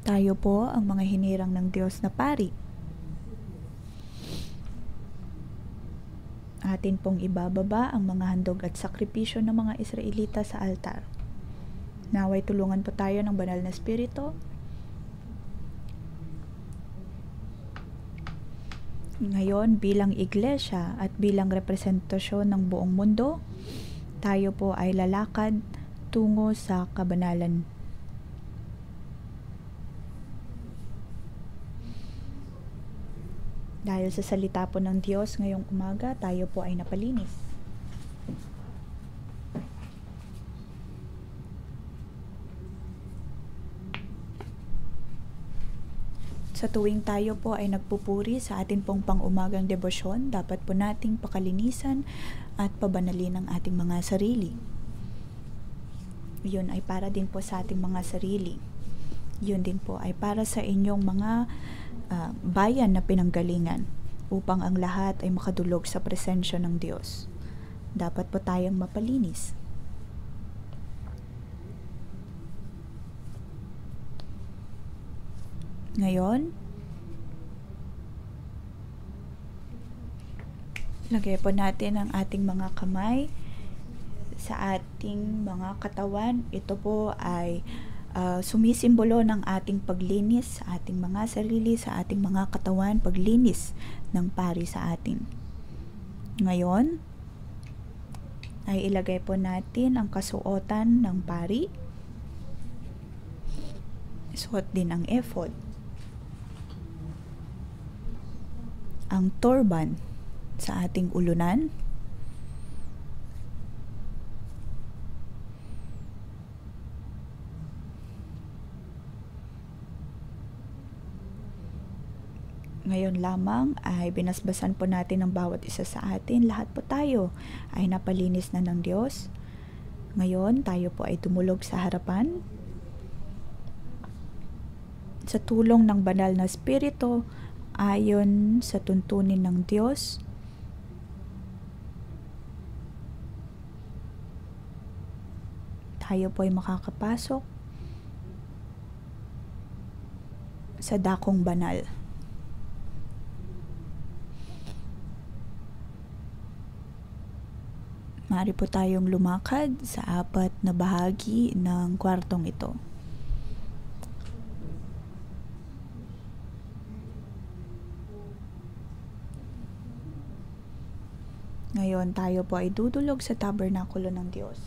Tayo po ang mga hinirang ng Diyos na pari. Atin pong ibababa ang mga handog at sakripisyo ng mga Israelita sa altar. Naway tulungan po tayo ng banal na espiritu. Ngayon, bilang iglesia at bilang representasyon ng buong mundo, tayo po ay lalakad tungo sa kabanalan. Dahil sa salita po ng Diyos ngayong umaga, tayo po ay napalinis. Sa tuwing tayo po ay nagpupuri sa atin pong pang-umagang debosyon, dapat po nating pakalinisan at pabanalin ang ating mga sarili. Yun ay para din po sa ating mga sarili. Yun din po ay para sa inyong mga bayan na pinanggalingan upang ang lahat ay makadulog sa presensya ng Diyos. Dapat po tayong mapalinis. Ngayon, lagay po natin ang ating mga kamay sa ating mga katawan. Ito po ay sumisimbolo ng ating paglinis sa ating mga sarili, sa ating mga katawan, paglinis ng pari sa atin. Ngayon, ay ilagay po natin ang kasuotan ng pari. Suot din ang ephod. Ang turban sa ating ulunan. Ngayon lamang ay binasbasan po natin ang bawat isa sa atin. Lahat po tayo ay napalinis na ng Diyos. Ngayon tayo po ay tumulog sa harapan. Sa tulong ng banal na Espiritu, ayon sa tuntunin ng Diyos, tayo po ay makakapasok sa dakong banal. Maaari po tayong lumakad sa 4 na bahagi ng kwartong ito. Ngayon tayo po ay dudulog sa tabernakulo ng Diyos.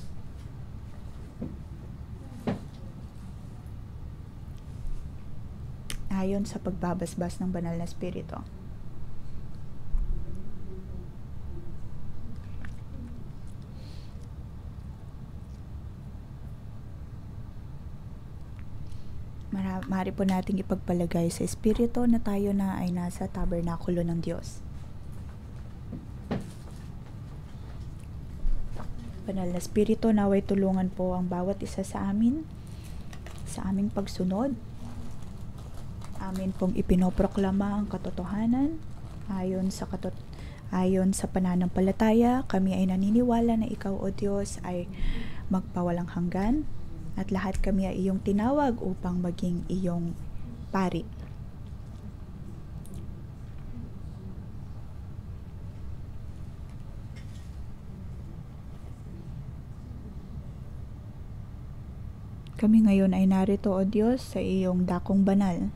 Ayon sa pagbabasbas ng banal na Espiritu. Maaari po nating ipagpalagay sa Espiritu na tayo na ay nasa tabernakulo ng Diyos. Banal na Espiritu, naway tulungan po ang bawat isa sa amin sa aming pagsunod. Amin pong ipinoproklama ang katotohanan ayon sa pananampalataya. Kami ay naniniwala na Ikaw, O Diyos, ay magpawalang hanggan. At lahat kami ay iyong tinawag upang maging iyong pari. Kami ngayon ay narito, O Diyos, sa iyong dakong banal.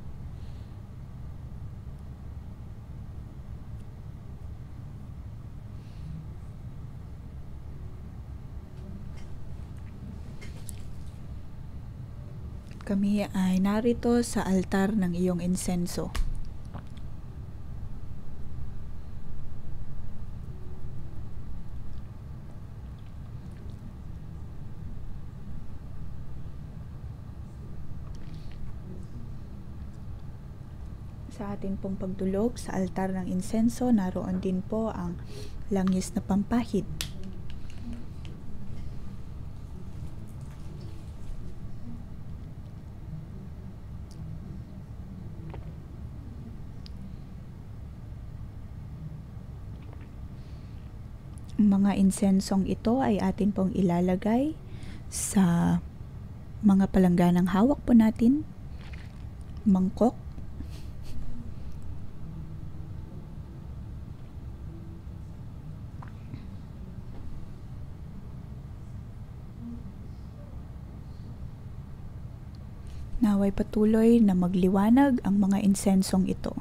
Kami ay narito sa altar ng iyong insenso. Sa atin pong pagdulog sa altar ng insenso, naroon din po ang langis na pampahid. Mga insensong ito ay atin pong ilalagay sa mga palangganang hawak po natin, mangkok, naway patuloy na magliwanag ang mga insensong ito.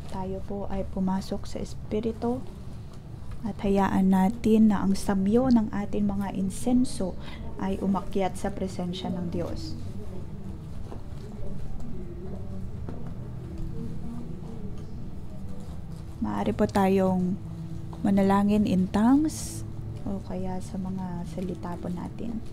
Tayo po ay pumasok sa Espiritu at hayaan natin na ang samyo ng ating mga insenso ay umakyat sa presensya ng Diyos. Maaari po tayong manalangin in tongues o kaya sa mga salita po natin.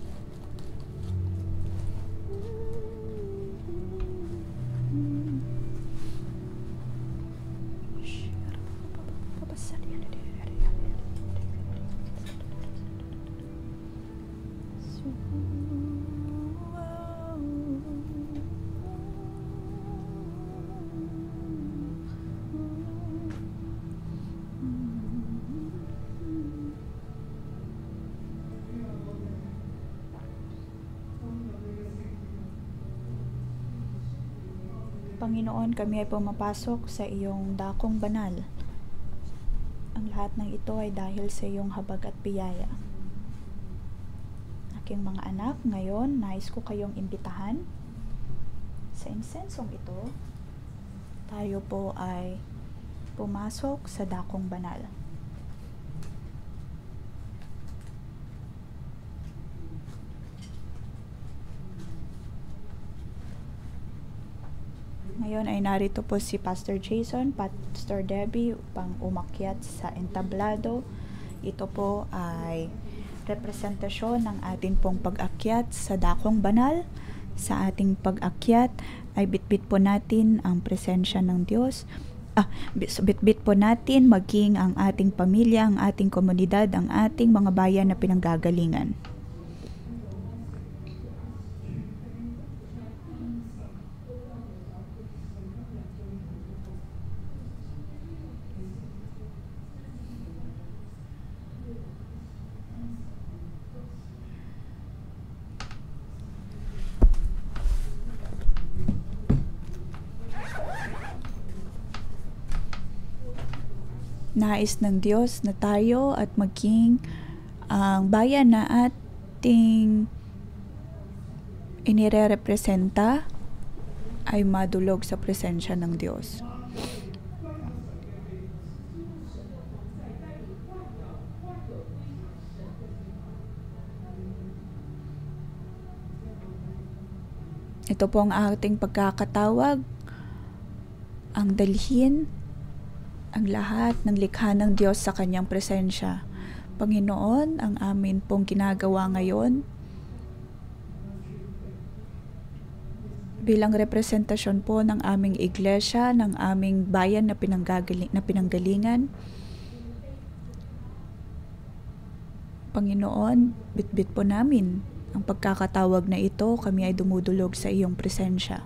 Panginoon, kami ay pumapasok sa iyong dakong banal. Ang lahat ng ito ay dahil sa iyong habag at biyaya. Aking mga anak, ngayon nais ko kayong imbitahan sa insensong ito Tayo po ay pumasok sa dakong banal. Ngayon ay narito po si Pastor Jason, Pastor Debbie upang umakyat sa entablado. Ito po ay representasyon ng ating pong pag-akyat sa dakong banal. Sa ating pag-akyat ay bitbit po natin ang presensya ng Diyos. Bitbit po natin maging ang ating pamilya, ang ating komunidad, ang ating mga bayan na pinanggagalingan. Nais ng Diyos na tayo at maging ang bayan na ating inirerepresenta ay madulog sa presensya ng Diyos. Ito po ang ating pagkakatawag, ang dalhin ang lahat ng likha ng Diyos sa kanyang presensya. Panginoon, ang amin pong ginagawa ngayon bilang representasyon po ng aming iglesia, ng aming bayan na pinanggalingan. Panginoon, bitbit po namin ang pagkakatawag na ito, kami ay dumudulog sa iyong presensya.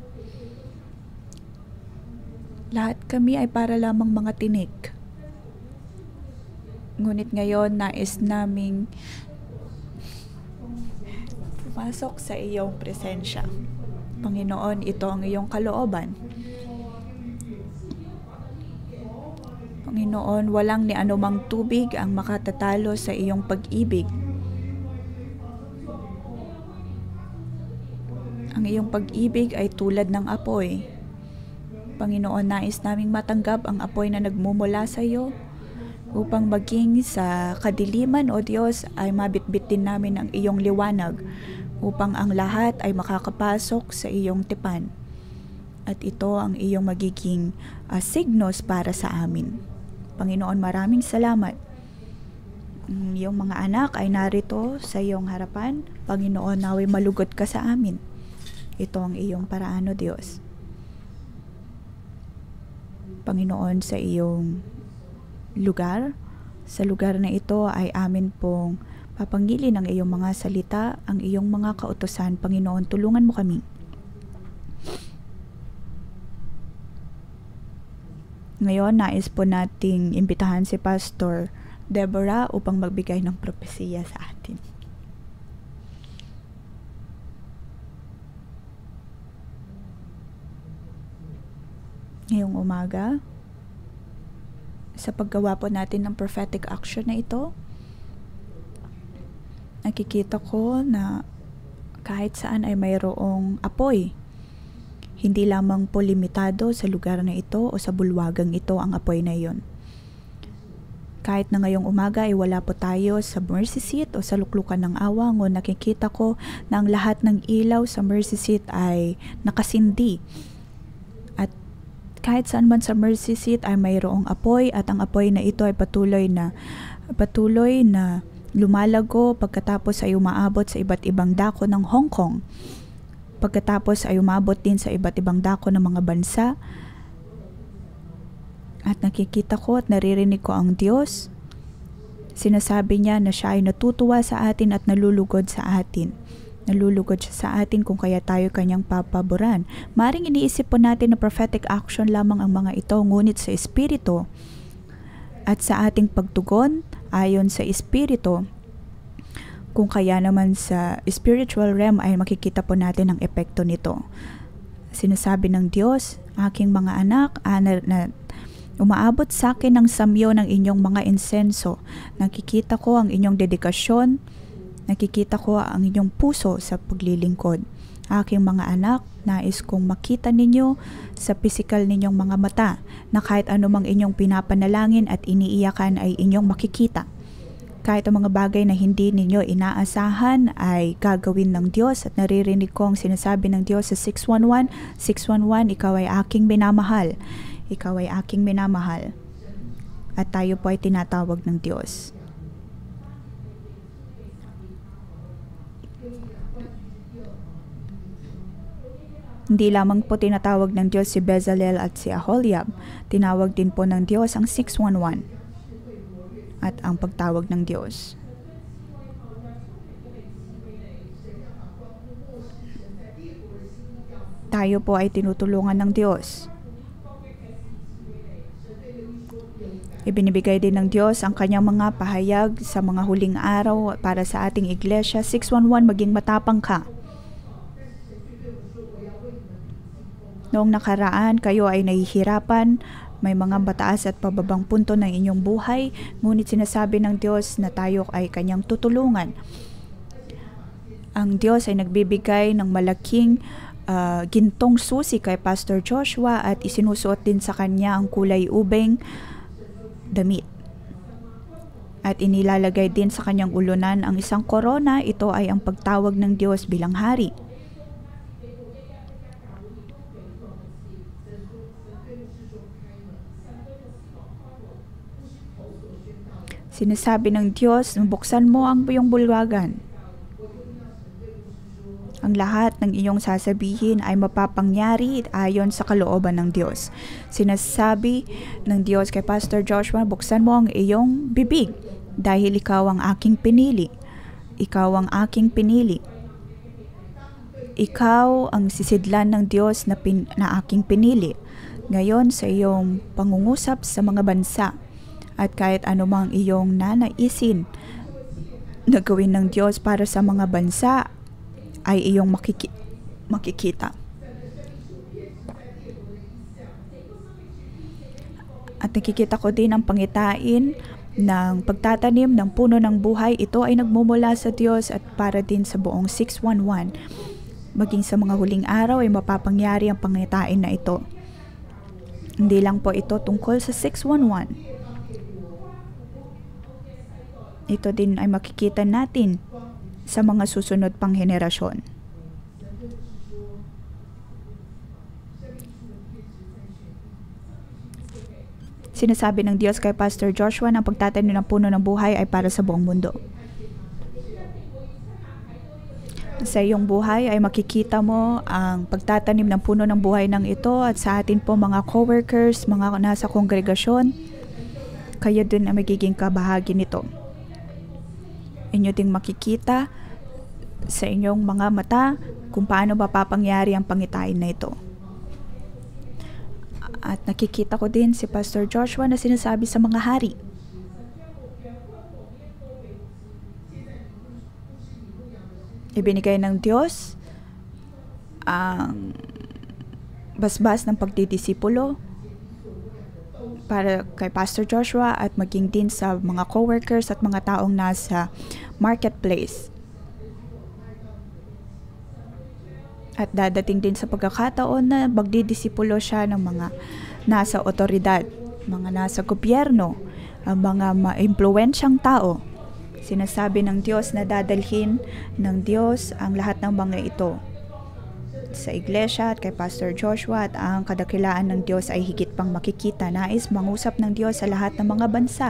Lahat kami ay para lamang mga tinik. Ngunit ngayon, nais naming pumasok sa iyong presensya. Panginoon, ito ang iyong kalooban. Panginoon, walang ni anumang tubig ang makatatalo sa iyong pag-ibig. Ang iyong pag-ibig ay tulad ng apoy. Panginoon, nais naming matanggap ang apoy na nagmumula sa iyo upang maging sa kadiliman, O Diyos, ay mabitbit din namin ang iyong liwanag upang ang lahat ay makakapasok sa iyong tipan. At ito ang iyong magiging signos para sa amin. Panginoon, maraming salamat. Ang iyong mga anak ay narito sa iyong harapan. Panginoon, naway malugod ka sa amin. Ito ang iyong paraan, O Diyos. Panginoon, sa iyong lugar, sa lugar na ito ay amin pong papangilin ang iyong mga salita, ang iyong mga kautusan. Panginoon, tulungan mo kami. Ngayon, nais po nating imbitahan si Pastor Deborah upang magbigay ng propesiya sa atin. Ngayong umaga, sa paggawa po natin ng prophetic action na ito, nakikita ko na kahit saan ay mayroong apoy. Hindi lamang po limitado sa lugar na ito o sa bulwagang ito ang apoy na iyon. Kahit na ngayong umaga ay wala po tayo sa mercy seat o sa luklukan ng awa, ngunit nakikita ko na ang lahat ng ilaw sa mercy seat ay nakasindi. Kahit saan man sa mercy seat ay mayroong apoy at ang apoy na ito ay patuloy na lumalago pagkatapos ay umaabot sa iba't ibang dako ng Hong Kong. Pagkatapos ay umabot din sa iba't ibang dako ng mga bansa. At nakikita ko at naririnig ko ang Diyos. Sinasabi niya na siya ay natutuwa sa atin at nalulugod sa atin. Nalulugod siya sa atin kung kaya tayo kanyang papaboran. Maring iniisip po natin na prophetic action lamang ang mga ito, ngunit sa Espiritu at sa ating pagtugon ayon sa Espiritu, kung kaya naman sa spiritual realm ay makikita po natin ang epekto nito. Sinasabi ng Diyos, aking mga anak, na umaabot sa akin ang samyo ng inyong mga insenso. Nakikita ko ang inyong dedikasyon. Nakikita ko ang inyong puso sa paglilingkod. Aking mga anak, nais kong makita ninyo sa pisikal ninyong mga mata na kahit anumang inyong pinapanalangin at iniiyakan ay inyong makikita. Kahit ang mga bagay na hindi ninyo inaasahan ay gagawin ng Diyos at naririnig ko ang sinasabi ng Diyos sa 611, 611, ikaw ay aking minamahal. Ikaw ay aking minamahal. At tayo po ay tinatawag ng Diyos. Hindi lamang po tinatawag ng Diyos si Bezalel at si Aholiab, tinawag din po ng Diyos ang 611 at ang pagtawag ng Diyos. Tayo po ay tinutulungan ng Diyos. Ibinibigay din ng Diyos ang kanyang mga pahayag sa mga huling araw para sa ating iglesia. 611, maging matapang ka. Noong nakaraan, kayo ay nahihirapan, may mga mataas at pababang punto ng inyong buhay, ngunit sinasabi ng Diyos na tayo ay kanyang tutulungan. Ang Diyos ay nagbibigay ng malaking gintong susi kay Pastor Joshua at isinusuot din sa kanya ang kulay ubeng damit. At inilalagay din sa kanyang ulunan ang isang korona. Ito ay ang pagtawag ng Diyos bilang hari. Sinasabi ng Diyos, buksan mo ang iyong bulwagan. Ang lahat ng iyong sasabihin ay mapapangyari ayon sa kalooban ng Diyos. Sinasabi ng Diyos kay Pastor Joshua, buksan mo ang iyong bibig dahil ikaw ang aking pinili. Ikaw ang aking pinili. Ikaw ang sisidlan ng Diyos na aking pinili. Ngayon sa iyong pangungusap sa mga bansa at kahit anumang iyong nanaisin na gawin ng Diyos para sa mga bansa ay iyong makikita. At nakikita ko din ang pangitain ng pagtatanim ng puno ng buhay. Ito ay nagmumula sa Diyos at para din sa buong 611. Maging sa mga huling araw ay mapapangyari ang pangitain na ito. Hindi lang po ito tungkol sa 611. Ito din ay makikita natin sa mga susunod pang henerasyon. Sinasabi ng Diyos kay Pastor Joshua na ang pagtatanim ng puno ng buhay ay para sa buong mundo. Sa iyong buhay ay makikita mo ang pagtatanim ng puno ng buhay ng ito at sa atin po mga co-workers, mga nasa kongregasyon, kayo din ay magiging kabahagi nito. Inyo ding makikita sa inyong mga mata kung paano mapapangyari ang pangitain na ito. At nakikita ko din si Pastor Joshua na sinasabi sa mga hari. Ibinigay ng Diyos ang basbas ng pagdidisipulo para kay Pastor Joshua at maging din sa mga co-workers at mga taong nasa marketplace. At dadating din sa pagkakataon na magdidisipulo siya ng mga nasa otoridad, mga nasa gobyerno, mga ma-impluwensyang tao. Sinasabi ng Diyos na dadalhin ng Diyos ang lahat ng mga ito sa iglesia at kay Pastor Joshua at ang kadakilaan ng Diyos ay higit pang makikita. Nais mangusap ng Diyos sa lahat ng mga bansa.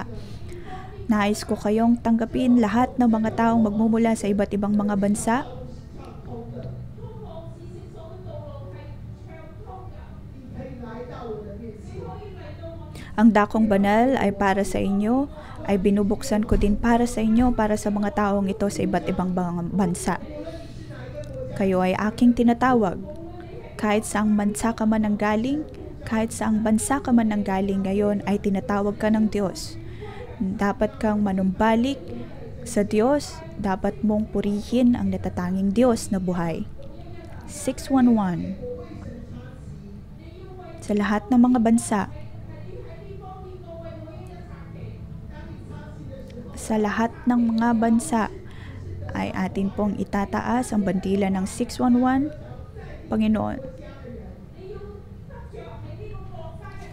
Nais ko kayong tanggapin lahat ng mga taong magmumula sa iba't ibang mga bansa. Ang dakong banal ay para sa inyo, ay binubuksan ko din para sa inyo, para sa mga taong ito sa iba't ibang bansa. Kayo ay aking tinatawag. Kahit saang bansa ka man nanggaling, kahit saang bansa ka man nanggaling ngayon ay tinatawag ka ng Diyos. Dapat kang manumbalik sa Diyos, dapat mong purihin ang natatanging Diyos na buhay. 611. Sa lahat ng mga bansa, sa lahat ng mga bansa ay atin pong itataas ang bandila ng 611 Panginoon,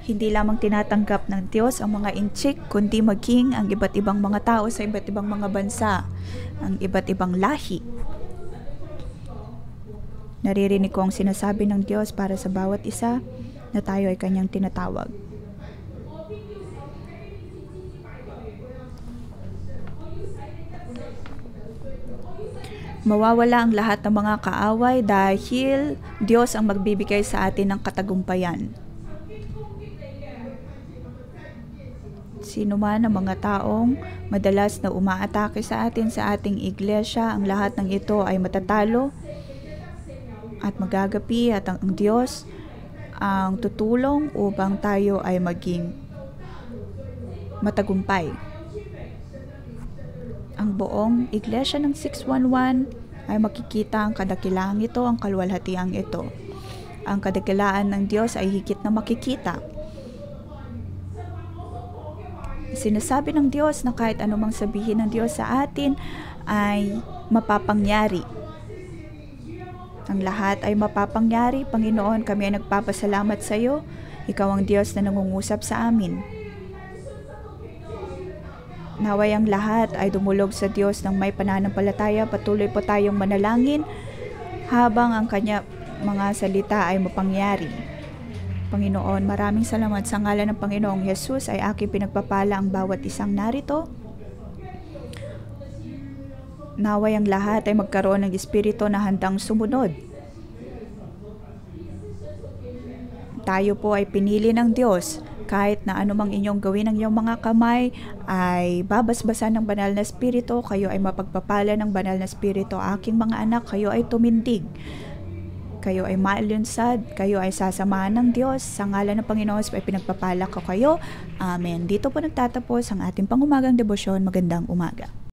hindi lamang tinatanggap ng Diyos ang mga inchik, kundi maging ang iba't ibang mga tao sa iba't ibang mga bansa, ang iba't ibang lahi. Naririnig ko ang sinasabi ng Diyos para sa bawat isa na tayo ay kanyang tinatawag. Mawawala ang lahat ng mga kaaway dahil Diyos ang magbibigay sa atin ng katagumpayan. Sino man ang mga taong madalas na umaatake sa atin sa ating iglesia, ang lahat ng ito ay matatalo at magagapi at ang Diyos ang tutulong upang tayo ay maging matagumpay. Ang buong iglesia ng 611 ay makikita ang kadakilaang ito, ang kaluwalhatiang ito. Ang kadakilaan ng Diyos ay higit na makikita. Sinasabi ng Diyos na kahit anumang sabihin ng Diyos sa atin ay mapapangyari. Ang lahat ay mapapangyari. Panginoon, kami ay nagpapasalamat sa iyo. Ikaw ang Diyos na nangungusap sa amin. Naway ang lahat ay dumulog sa Diyos ng may pananampalataya. Patuloy po tayong manalangin habang ang kanya mga salita ay mapangyari. Panginoon, maraming salamat sa ngalan ng Panginoong Yesus ay aking pinagpapala ang bawat isang narito. Naway ang lahat ay magkaroon ng espiritu na handang sumunod. Tayo po ay pinili ng Diyos. Kahit na anumang inyong gawin ng iyong mga kamay ay babasbasan ng banal na espiritu, kayo ay mapagpapala ng banal na espiritu. Aking mga anak, kayo ay tumindig. Kayo ay mailunsad, kayo ay sasamahan ng Diyos. Sa ngalan ng Panginoon ay pinagpapala ko kayo. Amen. Dito po nagtatapos ang ating pangumagang debosyon. Magandang umaga.